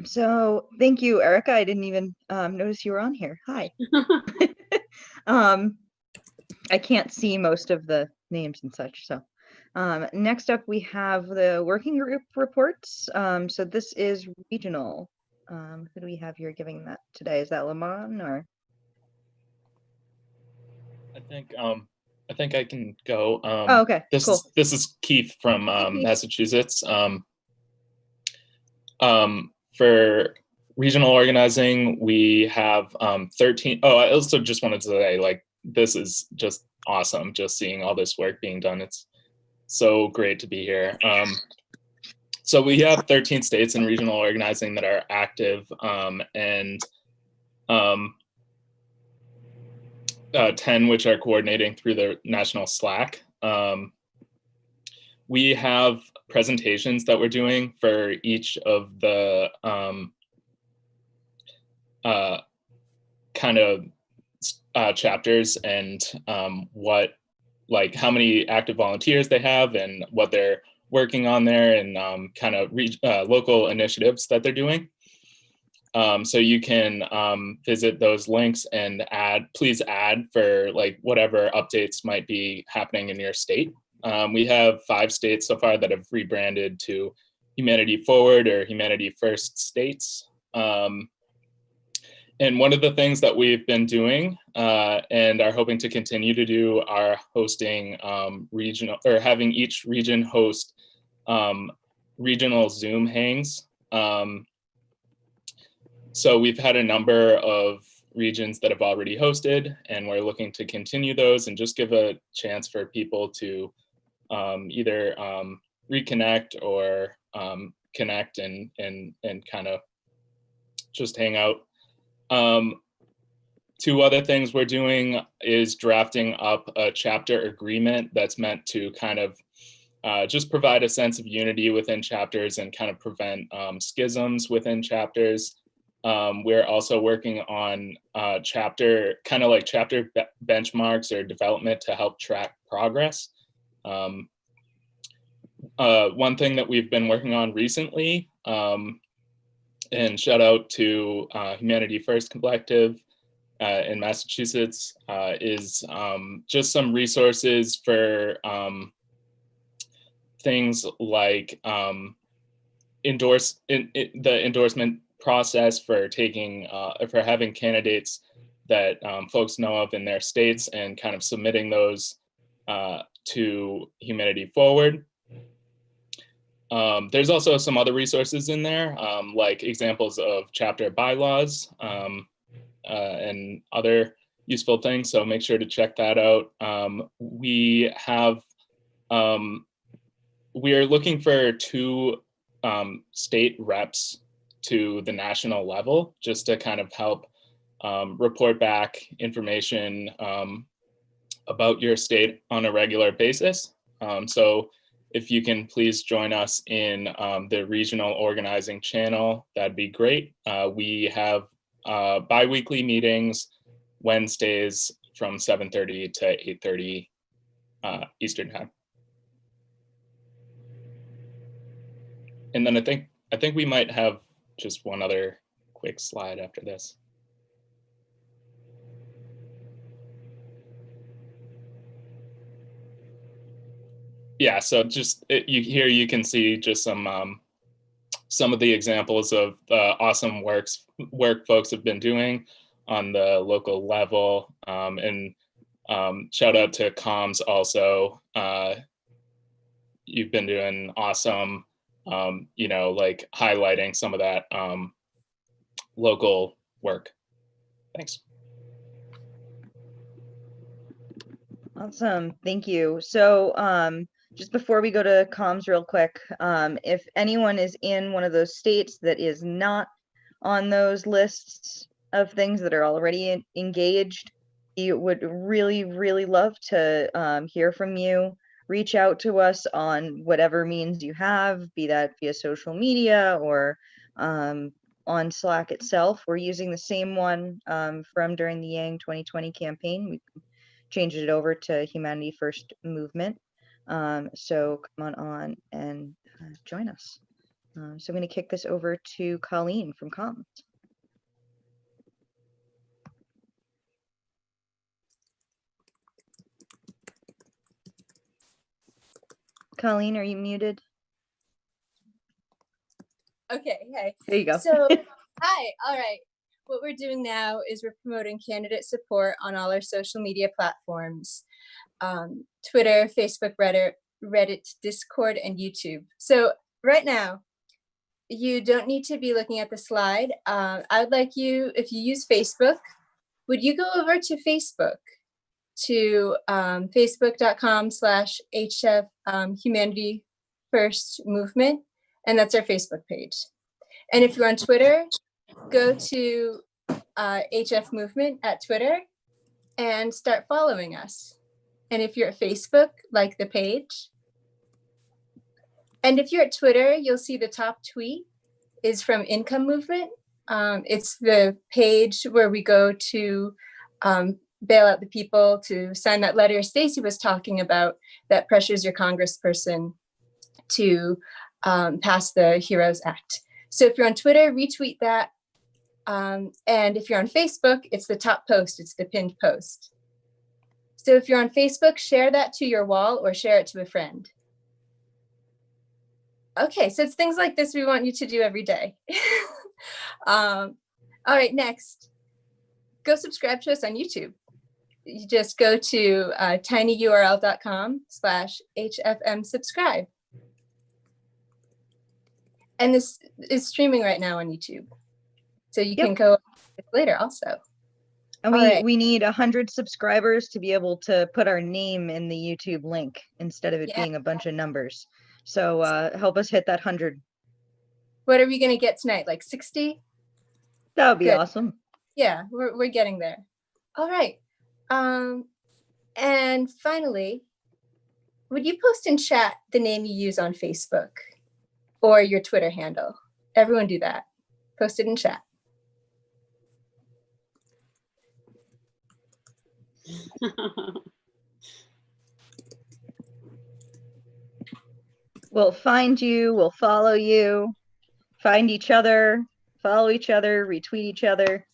So thank you, Erica. I didn't even notice you were on here. Hi. I can't see most of the names and such. So next up, we have the working group reports. So this is regional. Who do we have here giving that today? Is that Lamont or? I think I can go. Oh, okay, cool. This is Keith from Massachusetts. For regional organizing, we have 13. Oh, I also just wanted to say, like, this is just awesome, just seeing all this work being done. It's so great to be here. So we have 13 states in regional organizing that are active, and 10 which are coordinating through the national Slack. We have presentations that we're doing for each of the kind of chapters, and what, like, how many active volunteers they have and what they're working on there, and kind of local initiatives that they're doing. So you can visit those links and please add for like whatever updates might be happening in your state. We have 5 states so far that have rebranded to Humanity Forward or Humanity First states. And one of the things that we've been doing and are hoping to continue to do are hosting regional, or having each region host regional Zoom hangs. So we've had a number of regions that have already hosted, and we're looking to continue those and just give a chance for people to either reconnect or connect and kind of just hang out. 2 other things we're doing is drafting up a chapter agreement that's meant to kind of just provide a sense of unity within chapters and kind of prevent schisms within chapters. We're also working on chapter benchmarks or development to help track progress. One thing that we've been working on recently, and shout out to Humanity First Collective in Massachusetts, is just some resources for things like the endorsement process for having candidates that folks know of in their states and kind of submitting those to Humanity Forward. There's also some other resources in there, like examples of chapter bylaws and other useful things, so make sure to check that out. We are looking for 2 state reps to the national level, just to kind of help report back information about your state on a regular basis. So if you can please join us in the regional organizing channel, that'd be great. We have bi-weekly meetings Wednesdays from 7:30 to 8:30 Eastern time. And then I think we might have just one other quick slide after this. Yeah, so just you can see just some some of the examples of the awesome work folks have been doing on the local level. And shout out to comms also. You've been doing awesome, you know, like highlighting some of that local work. Thanks. Awesome, thank you. So just before we go to comms real quick, if anyone is in one of those states that is not on those lists of things that are already engaged, we would really, really love to hear from you. Reach out to us on whatever means you have, be that via social media or on Slack itself. We're using the same one from during the Yang 2020 campaign. We changed it over to Humanity First Movement. So come on and join us. So I'm going to kick this over to Colleen from Comms. Colleen, are you muted? Okay, hey. There you go. So, hi, all right. What we're doing now is we're promoting candidate support on all our social media platforms, Twitter, Facebook, Reddit, Discord, and YouTube. So right now, you don't need to be looking at the slide. I would like you, if you use Facebook, would you go over to Facebook, to facebook.com/HF Humanity First Movement, and that's our Facebook page. And if you're on Twitter, go to HF Movement at Twitter and start following us. And if you're at Facebook, like the page. And if you're at Twitter, you'll see the top tweet is from Income Movement. It's the page where we go to bail out the people to sign that letter Stacey was talking about that pressures your congressperson to pass the HEROES Act. So if you're on Twitter, retweet that. And if you're on Facebook, it's the top post, it's the pinned post. So if you're on Facebook, share that to your wall or share it to a friend. Okay, so it's things like this we want you to do every day. All right, next, go subscribe to us on YouTube. You just go to tinyurl.com/HFM subscribe. And this is streaming right now on YouTube. So you can go later also. And we need 100 subscribers to be able to put our name in the YouTube link instead of it being a bunch of numbers. So help us hit that 100. What are we going to get tonight? Like 60? That would be awesome. Yeah, we're getting there. All right. And finally, would you post in chat the name you use on Facebook or your Twitter handle? Everyone do that. Post it in chat. We'll find you, we'll follow you, find each other, follow each other, retweet each other.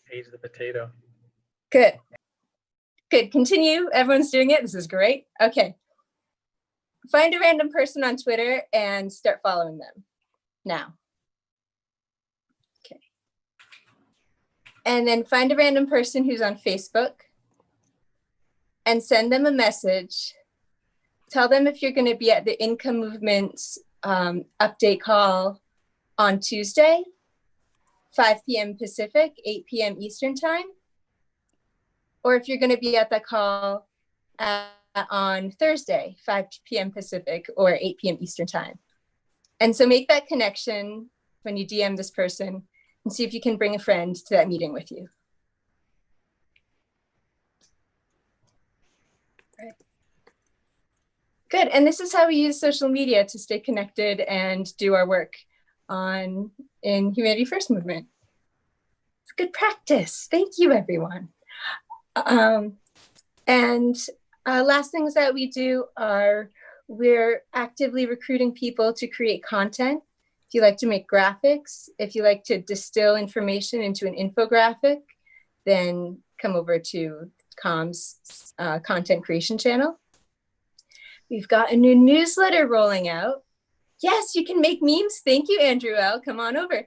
Phase the potato. Good. Good. Continue. Everyone's doing it. This is great. Okay. Find a random person on Twitter and start following them now. Okay. And then find a random person who's on Facebook and send them a message. Tell them if you're going to be at the Income Movement's update call on Tuesday, 5 p.m. Pacific, 8 p.m. Eastern time, or if you're going to be at the call on Thursday, 5 p.m. Pacific or 8 p.m. Eastern time. And so make that connection when you DM this person and see if you can bring a friend to that meeting with you. Right. Good. And this is how we use social media to stay connected and do our work in Humanity First Movement. It's good practice. Thank you, everyone. Last things that we do are we're actively recruiting people to create content. If you like to make graphics, if you like to distill information into an infographic, then come over to comms content creation channel. We've got a new newsletter rolling out. Yes, you can make memes. Thank you, Andrew L. Come on over.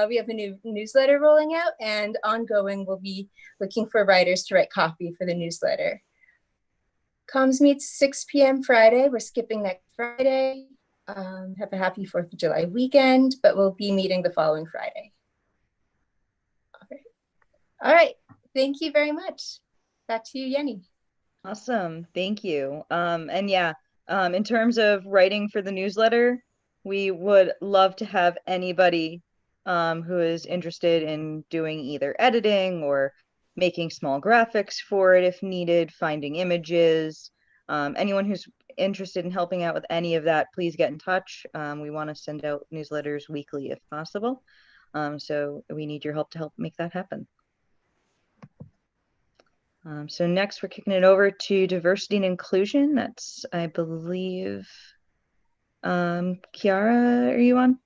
We have a new newsletter rolling out, and ongoing, we'll be looking for writers to write copy for the newsletter. Comms meets 6 p.m. Friday. We're skipping next Friday. Have a happy 4th of July weekend, but we'll be meeting the following Friday. All right. Thank you very much. Back to you, Yenny. Awesome. Thank you. And yeah, in terms of writing for the newsletter, we would love to have anybody who is interested in doing either editing or making small graphics for it if needed, finding images. Anyone who's interested in helping out with any of that, please get in touch. We want to send out newsletters weekly if possible. So we need your help to help make that happen. So next we're kicking it over to diversity and inclusion. That's, I believe, Kiara, are you on?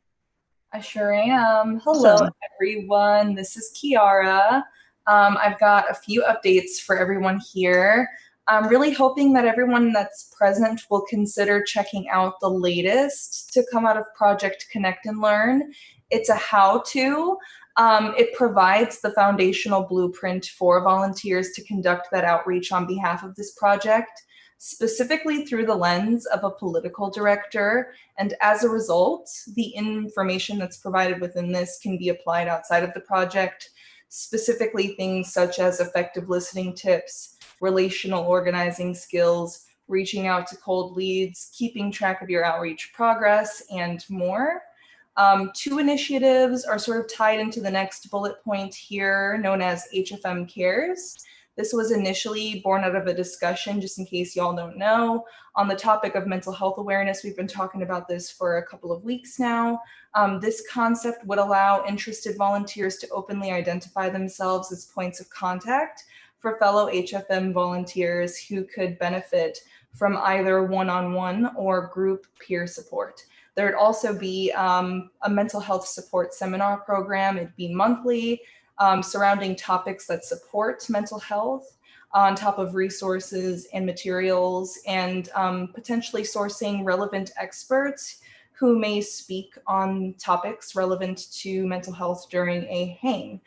I sure am. Hello, everyone. This is Kiara. I've got a few updates for everyone here. I'm really hoping that everyone that's present will consider checking out the latest to come out of Project Connect and Learn. It's a how-to. It provides the foundational blueprint for volunteers to conduct that outreach on behalf of this project, specifically through the lens of a political director. And as a result, the information that's provided within this can be applied outside of the project, specifically things such as effective listening tips, relational organizing skills, reaching out to cold leads, keeping track of your outreach progress, and more. 2 initiatives are sort of tied into the next bullet point here, known as HFM Cares. This was initially born out of a discussion, just in case y'all don't know, on the topic of mental health awareness. We've been talking about this for a couple of weeks now. This concept would allow interested volunteers to openly identify themselves as points of contact for fellow HFM volunteers who could benefit from either one-on-one or group peer support. There'd also be a mental health support seminar program. It'd be monthly, surrounding topics that support mental health, on top of resources and materials, and potentially sourcing relevant experts who may speak on topics relevant to mental health during a hang.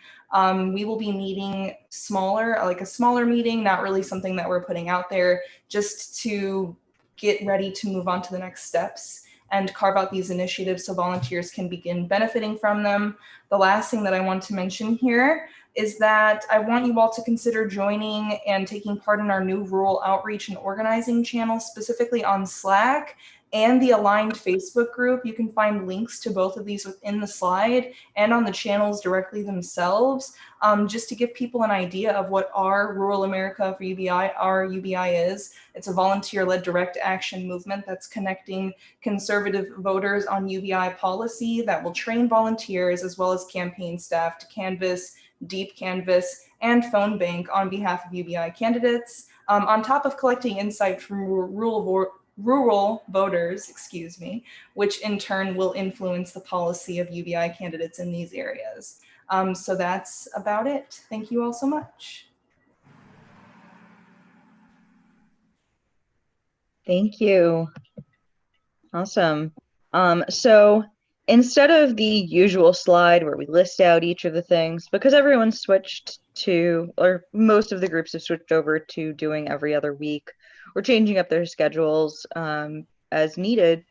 We will be meeting smaller, like a smaller meeting, not really something that we're putting out there, just to get ready to move on to the next steps and carve out these initiatives so volunteers can begin benefiting from them. The last thing that I want to mention here is that I want you all to consider joining and taking part in our new rural outreach and organizing channel, specifically on Slack and the aligned Facebook group. You can find links to both of these within the slide and on the channels directly themselves, just to give people an idea of what our Rural America for UBI, our UBI is. It's a volunteer-led direct action movement that's connecting conservative voters on UBI policy that will train volunteers as well as campaign staff to canvass, deep canvass, and phone bank on behalf of UBI candidates, on top of collecting insight from rural voters, which in turn will influence the policy of UBI candidates in these areas. So that's about it. Thank you all so much. Thank you. Awesome. So instead of the usual slide where we list out each of the things, because everyone's switched to, or most of the groups have switched over to doing every other week, or changing up their schedules as needed,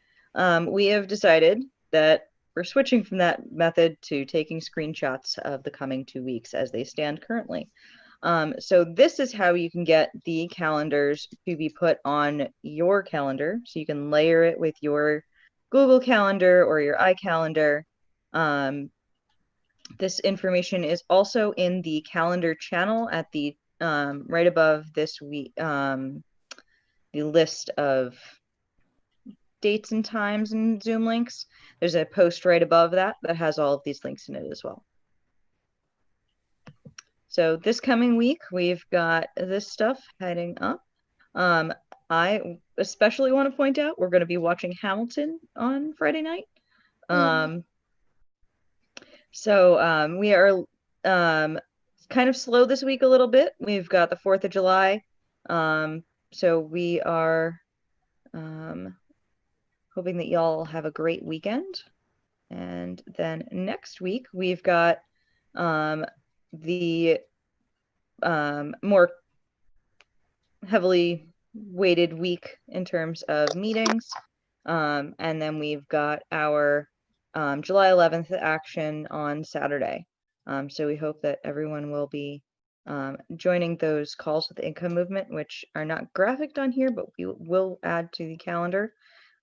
we have decided that we're switching from that method to taking screenshots of the coming 2 weeks as they stand currently. So this is how you can get the calendars to be put on your calendar. So you can layer it with your Google Calendar or your iCalendar. This information is also in the calendar channel at the right above this week, the list of dates and times and Zoom links. There's a post right above that that has all of these links in it as well. So this coming week, we've got this stuff heading up. I especially want to point out, we're going to be watching Hamilton on Friday night. So we are kind of slow this week a little bit. We've got the 4th of July. So we are hoping that y'all have a great weekend. And then next week, we've got the more heavily weighted week in terms of meetings. And then we've got our July 11th action on Saturday. So we hope that everyone will be joining those calls with the income movement, which are not graphicked on here, but we will add to the calendar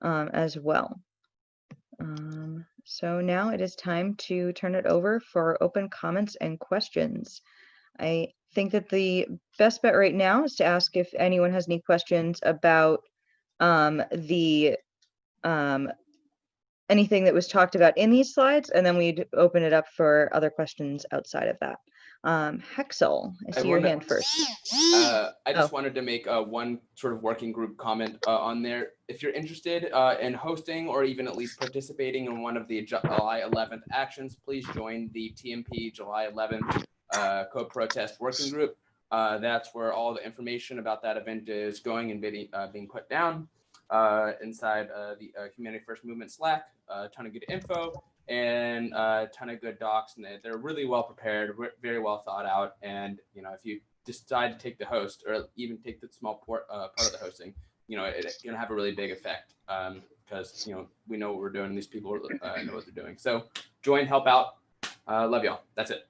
as well. So now it is time to turn it over for open comments and questions. I think that the best bet right now is to ask if anyone has any questions about anything that was talked about in these slides, and then we'd open it up for other questions outside of that. Hexel, I see your hand first. I just wanted to make one sort of working group comment on there. If you're interested in hosting or even at least participating in one of the July 11th actions, please join the TMP July 11th co-protest working group. That's where all the information about that event is going and being put down inside the Humanity First Movement Slack. A ton of good info and a ton of good docs, and they're really well prepared, very well thought out. And if you decide to take the host or even take the small part of the hosting, it's gonna have a really big effect because we know what we're doing. These people know what they're doing. So join, help out. Love y'all. That's it.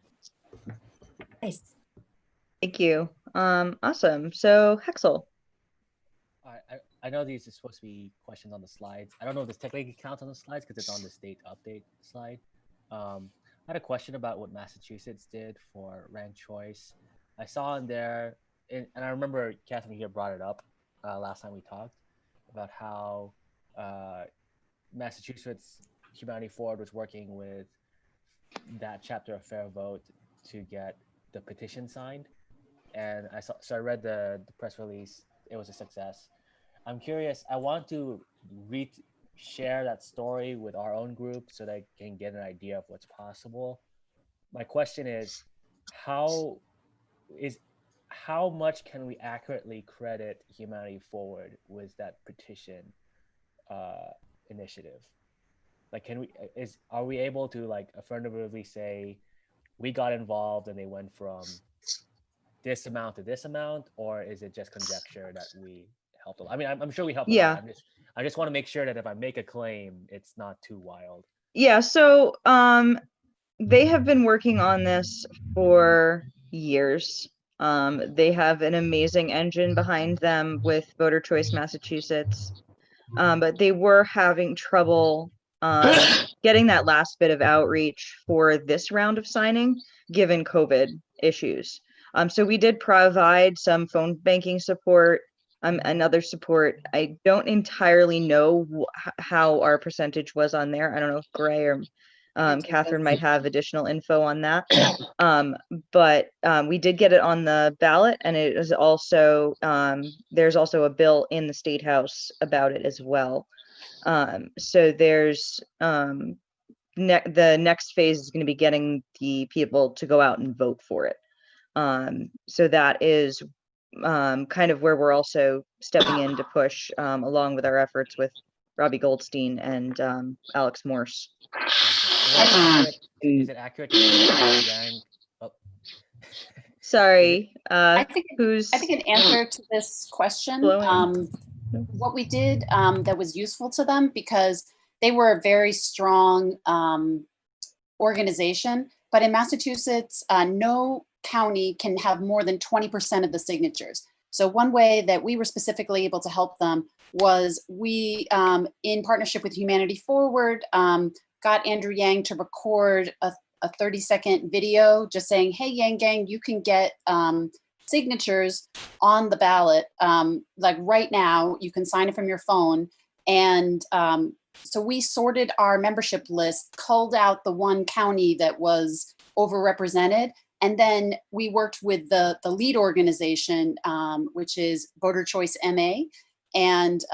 Nice. Thank you. Awesome. So Hexel. I know these are supposed to be questions on the slides. I don't know if this technically counts on the slides because it's on the state update slide. I had a question about what Massachusetts did for ranked choice. I saw in there, and I remember Catherine here brought it up last time we talked about how Massachusetts Humanity Forward was working with that chapter of Fair Vote to get the petition signed. And I read the press release. It was a success. I'm curious, I want to share that story with our own group so they can get an idea of what's possible. My question is, how much can we accurately credit Humanity Forward with that petition initiative? Like, are we able to affirmatively say we got involved and they went from this amount to this amount, or is it just conjecture that we helped a lot? I mean, I'm sure we helped a lot. I just want to make sure that if I make a claim, it's not too wild. Yeah, so they have been working on this for years. They have an amazing engine behind them with Voter Choice Massachusetts, but they were having trouble getting that last bit of outreach for this round of signing, given COVID issues. So we did provide some phone banking support and other support. I don't entirely know how our percentage was on there. I don't know if Gray or Catherine might have additional info on that. But we did get it on the ballot, and it is also, there's also a bill in the State House about it as well. So there's the next phase is going to be getting the people to go out and vote for it. So that is kind of where we're also stepping in to push along with our efforts with Robbie Goldstein and Alex Morse. Is it accurate to say Yang? Oh. Sorry, I think an answer to this question, what we did that was useful to them, because they were a very strong organization, but in Massachusetts, no county can have more than 20% of the signatures. So one way that we were specifically able to help them was we, in partnership with Humanity Forward, got Andrew Yang to record a 30-second video just saying, hey, Yang Gang, you can get signatures on the ballot. Like right now, you can sign it from your phone. And so we sorted our membership list, culled out the one county that was overrepresented. And then we worked with the lead organization, which is Voter Choice MA. And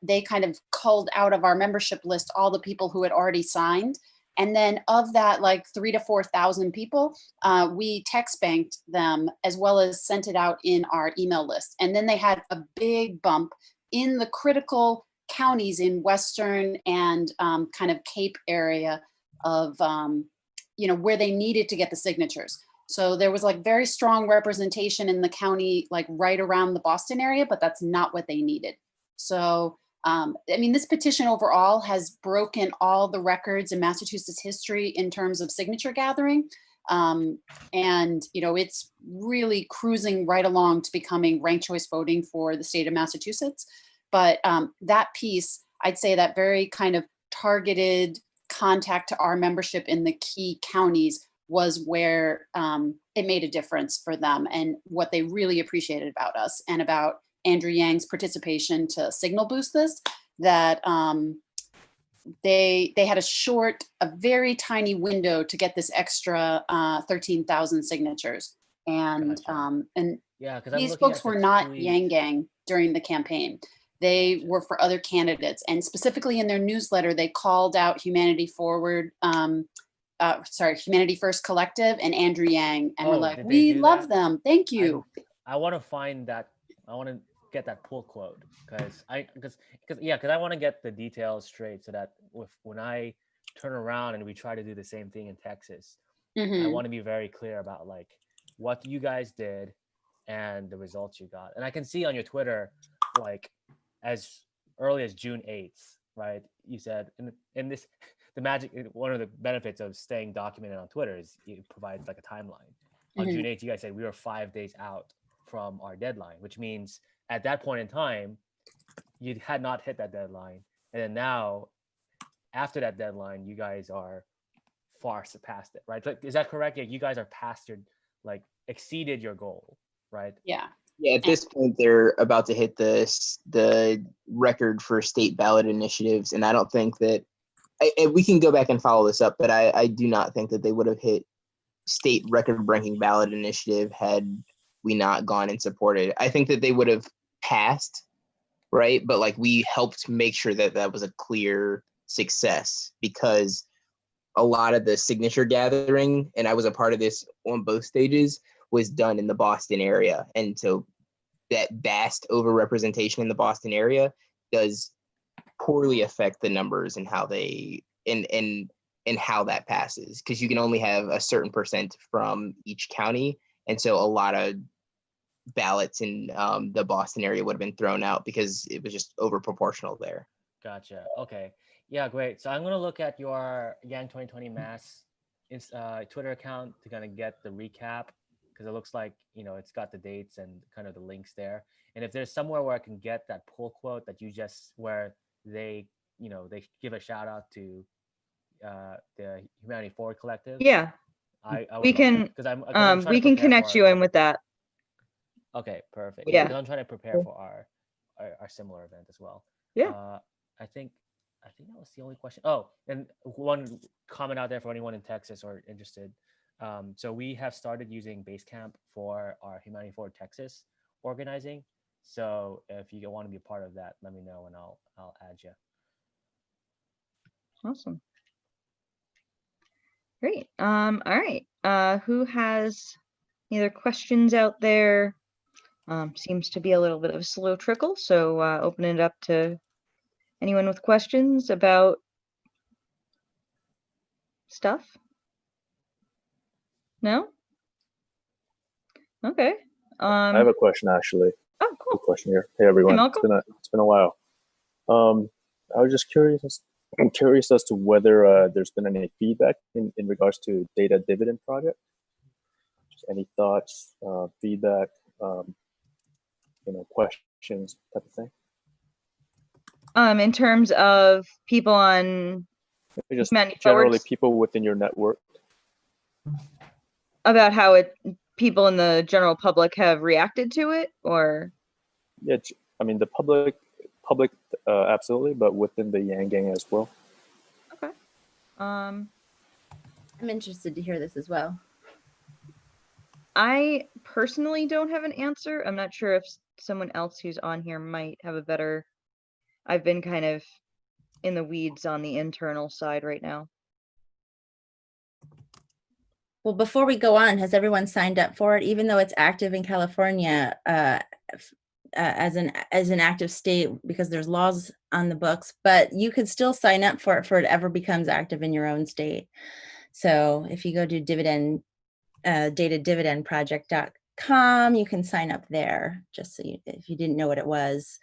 they kind of culled out of our membership list all the people who had already signed. And then of that, like 3,000 to 4,000 people, we text banked them as well as sent it out in our email list. And then they had a big bump in the critical counties in Western and kind of Cape area of, where they needed to get the signatures. So there was like very strong representation in the county, like right around the Boston area, but that's not what they needed. So, this petition overall has broken all the records in Massachusetts history in terms of signature gathering. It's really cruising right along to becoming ranked choice voting for the state of Massachusetts. But that piece, I'd say that very kind of targeted contact to our membership in the key counties was where it made a difference for them and what they really appreciated about us and about Andrew Yang's participation to signal boost this, that they had a very tiny window to get this extra 13,000 signatures. And Yeah, because these folks were not Yang Gang during the campaign. They were for other candidates, and specifically in their newsletter, they called out Humanity Forward, Humanity First Collective and Andrew Yang, and we're like, we love them. Thank you. I want to find that. I want to get that pull quote because I want to get the details straight so that when I turn around and we try to do the same thing in Texas, I want to be very clear about like what you guys did and the results you got. And I can see on your Twitter, like as early as June 8th, right? You said in this. One of the benefits of staying documented on Twitter is it provides like a timeline. On June 8th, you guys said we were 5 days out from our deadline, which means at that point in time, you had not hit that deadline. And then now, after that deadline, you guys are far surpassed it, right? Is that correct? Yeah, you guys are past exceeded your goal, right? Yeah. Yeah, at this point, they're about to hit the record for state ballot initiatives. And I don't think that, we can go back and follow this up, but I do not think that they would have hit state record-breaking ballot initiative had we not gone and supported. I think that they would have passed, right? But like we helped make sure that that was a clear success because a lot of the signature gathering, and I was a part of this on both stages, was done in the Boston area. And so that vast overrepresentation in the Boston area does poorly affect the numbers and how they and how that passes, because you can only have a certain percent from each county, and so a lot of ballots in the Boston area would have been thrown out because it was just over proportional there. Gotcha. Okay. Yeah, great. So I'm gonna look at your Yang 2020 Mass Twitter account to kind of get the recap, because it looks like it's got the dates and kind of the links there. And if there's somewhere where I can get that pull quote that you just where they give a shout out to the Humanity Forward Collective. Yeah, we can connect you in with that. Okay, perfect. Yeah, because I'm trying to prepare for our similar event as well. Yeah. I think that was the only question. Oh, and one comment out there for anyone in Texas or interested. So we have started using Basecamp for our Humanity Forward Texas organizing. So if you want to be a part of that, let me know and I'll add you. Awesome. Great. All right. Who has any other questions out there? Seems to be a little bit of a slow trickle, so open it up to anyone with questions about stuff. No? Okay. I have a question actually. Oh, cool. Good question here. Hey everyone. Hey, it's been a while. I was just curious. I'm curious as to whether there's been any feedback in regards to data dividend project. Just any thoughts, feedback, questions, type of thing. In terms of people on just Humanity generally Forwards? People within your network. About how people in the general public have reacted to it, or? Yeah, I mean the public, absolutely, but within the Yang Gang as well. Okay. I'm interested to hear this as well. I personally don't have an answer. I'm not sure if someone else who's on here might have a better. I've been kind of in the weeds on the internal side right now. Well, before we go on, has everyone signed up for it? Even though it's active in California as an active state, because there's laws on the books, but you could still sign up for it for it ever becomes active in your own state. So if you go to datadividendproject.com, you can sign up there. Just so if you didn't know what it was,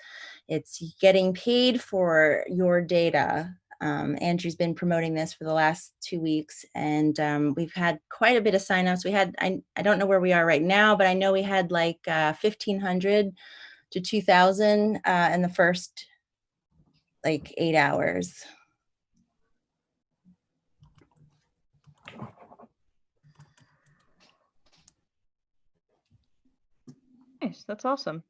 it's getting paid for your data. Andrew's been promoting this for the last 2 weeks, and we've had quite a bit of signups. We had, I don't know where we are right now, but I know we had like 1,500 to 2,000 in the first like 8 hours. Nice, that's awesome.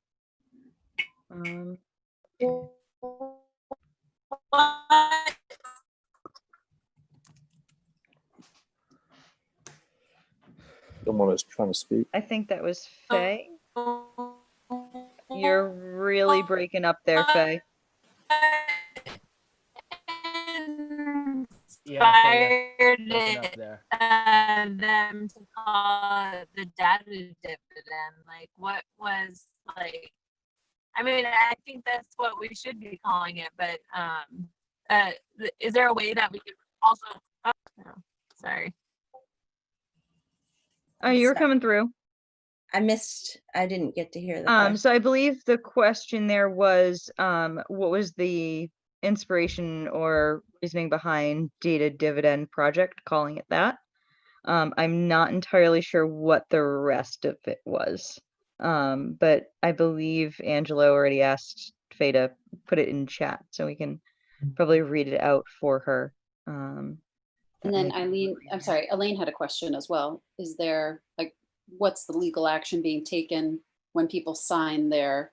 Someone was trying to speak. I think that was Faye. You're really breaking up there, Faye. Yeah, Inspired them to call it the data dividend. Like, what was like? I mean, I think that's what we should be calling it. But is there a way that we could also? Oh, no, sorry. Oh, you're coming through. I didn't get to hear the question. So I believe the question there was, what was the inspiration or reasoning behind Data Dividend Project, calling it that? I'm not entirely sure what the rest of it was. But I believe Angelo already asked Faye to put it in chat, so we can probably read it out for her. And then Elaine had a question as well. Is there, like, what's the legal action being taken when people sign their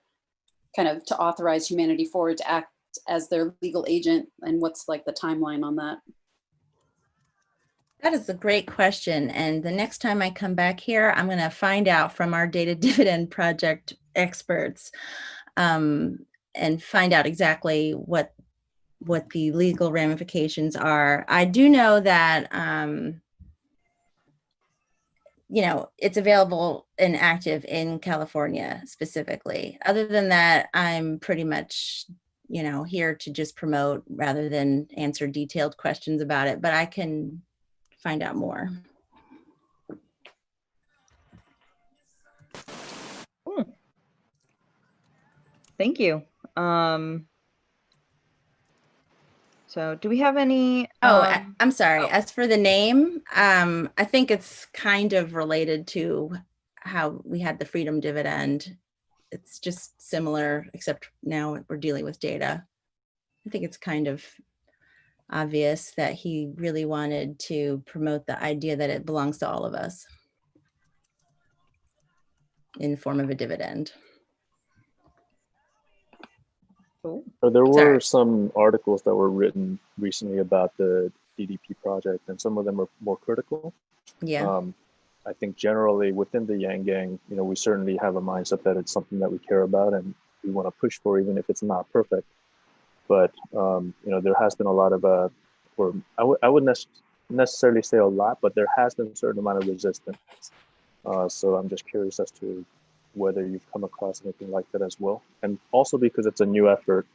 kind of to authorize Humanity Forward to act as their legal agent, and what's like the timeline on that? That is a great question. And the next time I come back here, I'm going to find out from our Data Dividend Project experts and find out exactly what the legal ramifications are. I do know that, it's available and active in California specifically. Other than that, I'm pretty much, here to just promote rather than answer detailed questions about it, but I can find out more. Thank you. So do we have any? I'm sorry. As for the name, I think it's kind of related to how we had the freedom dividend. It's just similar, except now we're dealing with data. I think it's kind of obvious that he really wanted to promote the idea that it belongs to all of us in the form of a dividend. There were some articles that were written recently about the DDP project, and some of them are more critical. Yeah. I think generally within the Yang Gang, we certainly have a mindset that it's something that we care about and we want to push for, even if it's not perfect. But there has been a lot of I wouldn't necessarily say a lot, but there has been a certain amount of resistance. So I'm just curious as to whether you've come across anything like that as well. And also because it's a new effort,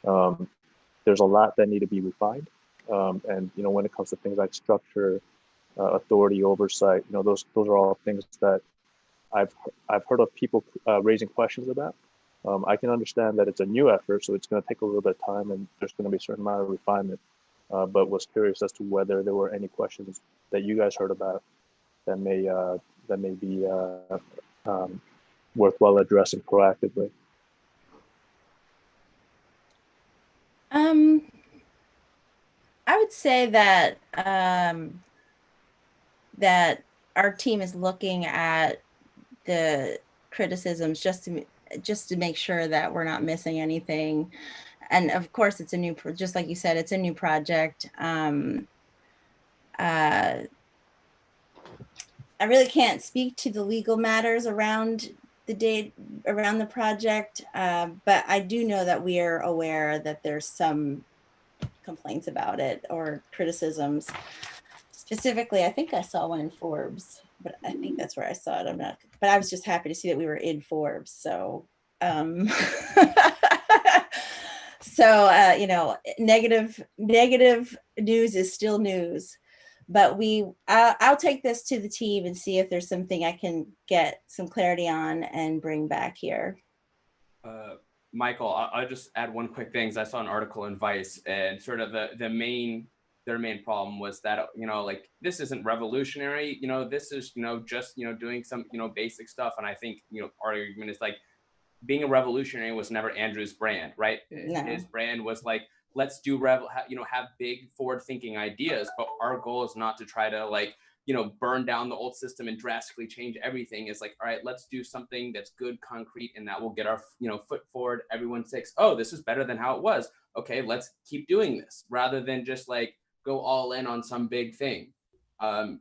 there's a lot that need to be refined. And when it comes to things like structure, authority, oversight, those are all things that I've heard of people raising questions about. I can understand that it's a new effort, so it's going to take a little bit of time, and there's going to be a certain amount of refinement. But was curious as to whether there were any questions that you guys heard about that may be worthwhile addressing proactively. I would say that that our team is looking at the criticisms just to make sure that we're not missing anything. And of course, it's a new, just like you said, it's a new project. I really can't speak to the legal matters around the project, but I do know that we are aware that there's some complaints about it or criticisms. Specifically, I think I saw one in Forbes, but I think that's where I saw it. I'm not, but I was just happy to see that we were in Forbes. So, you know, negative news is still news, but I'll take this to the team and see if there's something I can get some clarity on and bring back here. Michael, I'll just add one quick thing. I saw an article in Vice, and sort of their main problem was that, you know, like, this isn't revolutionary, you know, this is, you know, just, you know, doing some, you know, basic stuff. And I think, you know, our argument is like, being a revolutionary was never Andrew's brand, right? No. His brand was like, let's do you know, have big forward thinking ideas, but our goal is not to try to, like, you know, burn down the old system and drastically change everything. It's like, all right, let's do something that's good, concrete, and that will get our, you know, foot forward. Everyone thinks, oh, this is better than how it was. Okay, let's keep doing this, rather than just like go all in on some big thing.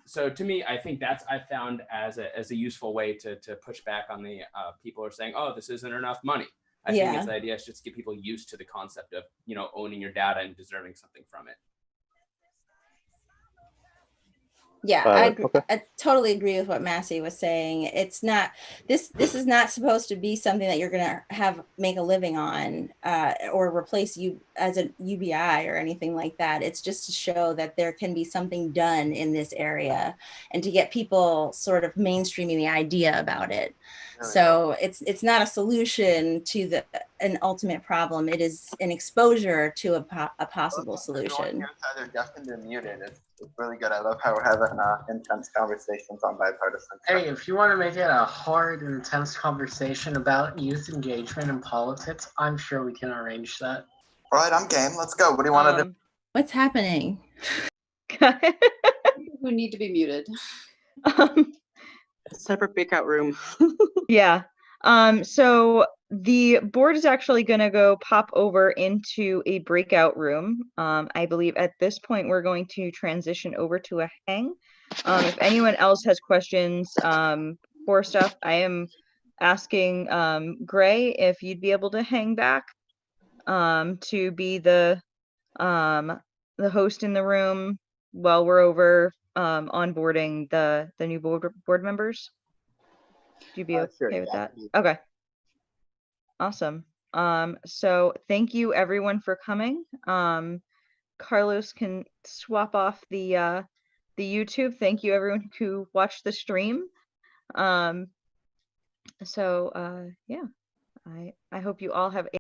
So to me, I think that's, I found as a useful way to push back on the people who are saying, oh, this isn't enough money. I think it's the idea is just to get people used to the concept of, you know, owning your data and deserving something from it. Yeah, I totally agree with what Massey was saying. It's not, this is not supposed to be something that you're going to make a living on or replace you as a UBI or anything like that. It's just to show that there can be something done in this area and to get people sort of mainstreaming the idea about it. So it's not a solution to an ultimate problem. It is an exposure to a possible solution. Either deafened or muted. It's really good. I love how we're having intense conversations on bipartisan. Hey, if you want to make it a hard, intense conversation about youth engagement in politics, I'm sure we can arrange that. All right, I'm game. Let's go. What do you want to do? What's happening? Who need to be muted. Separate breakout room. Yeah. So the board is actually going to go pop over into a breakout room. I believe at this point we're going to transition over to a hang. If anyone else has questions for stuff, I am asking Gray if you'd be able to hang back to be the host in the room while we're over onboarding the new board members. Would you be okay with that? Okay. Awesome. So thank you everyone for coming. Carlos can swap off the YouTube. Thank you everyone who watched the stream. Yeah, I hope you all have a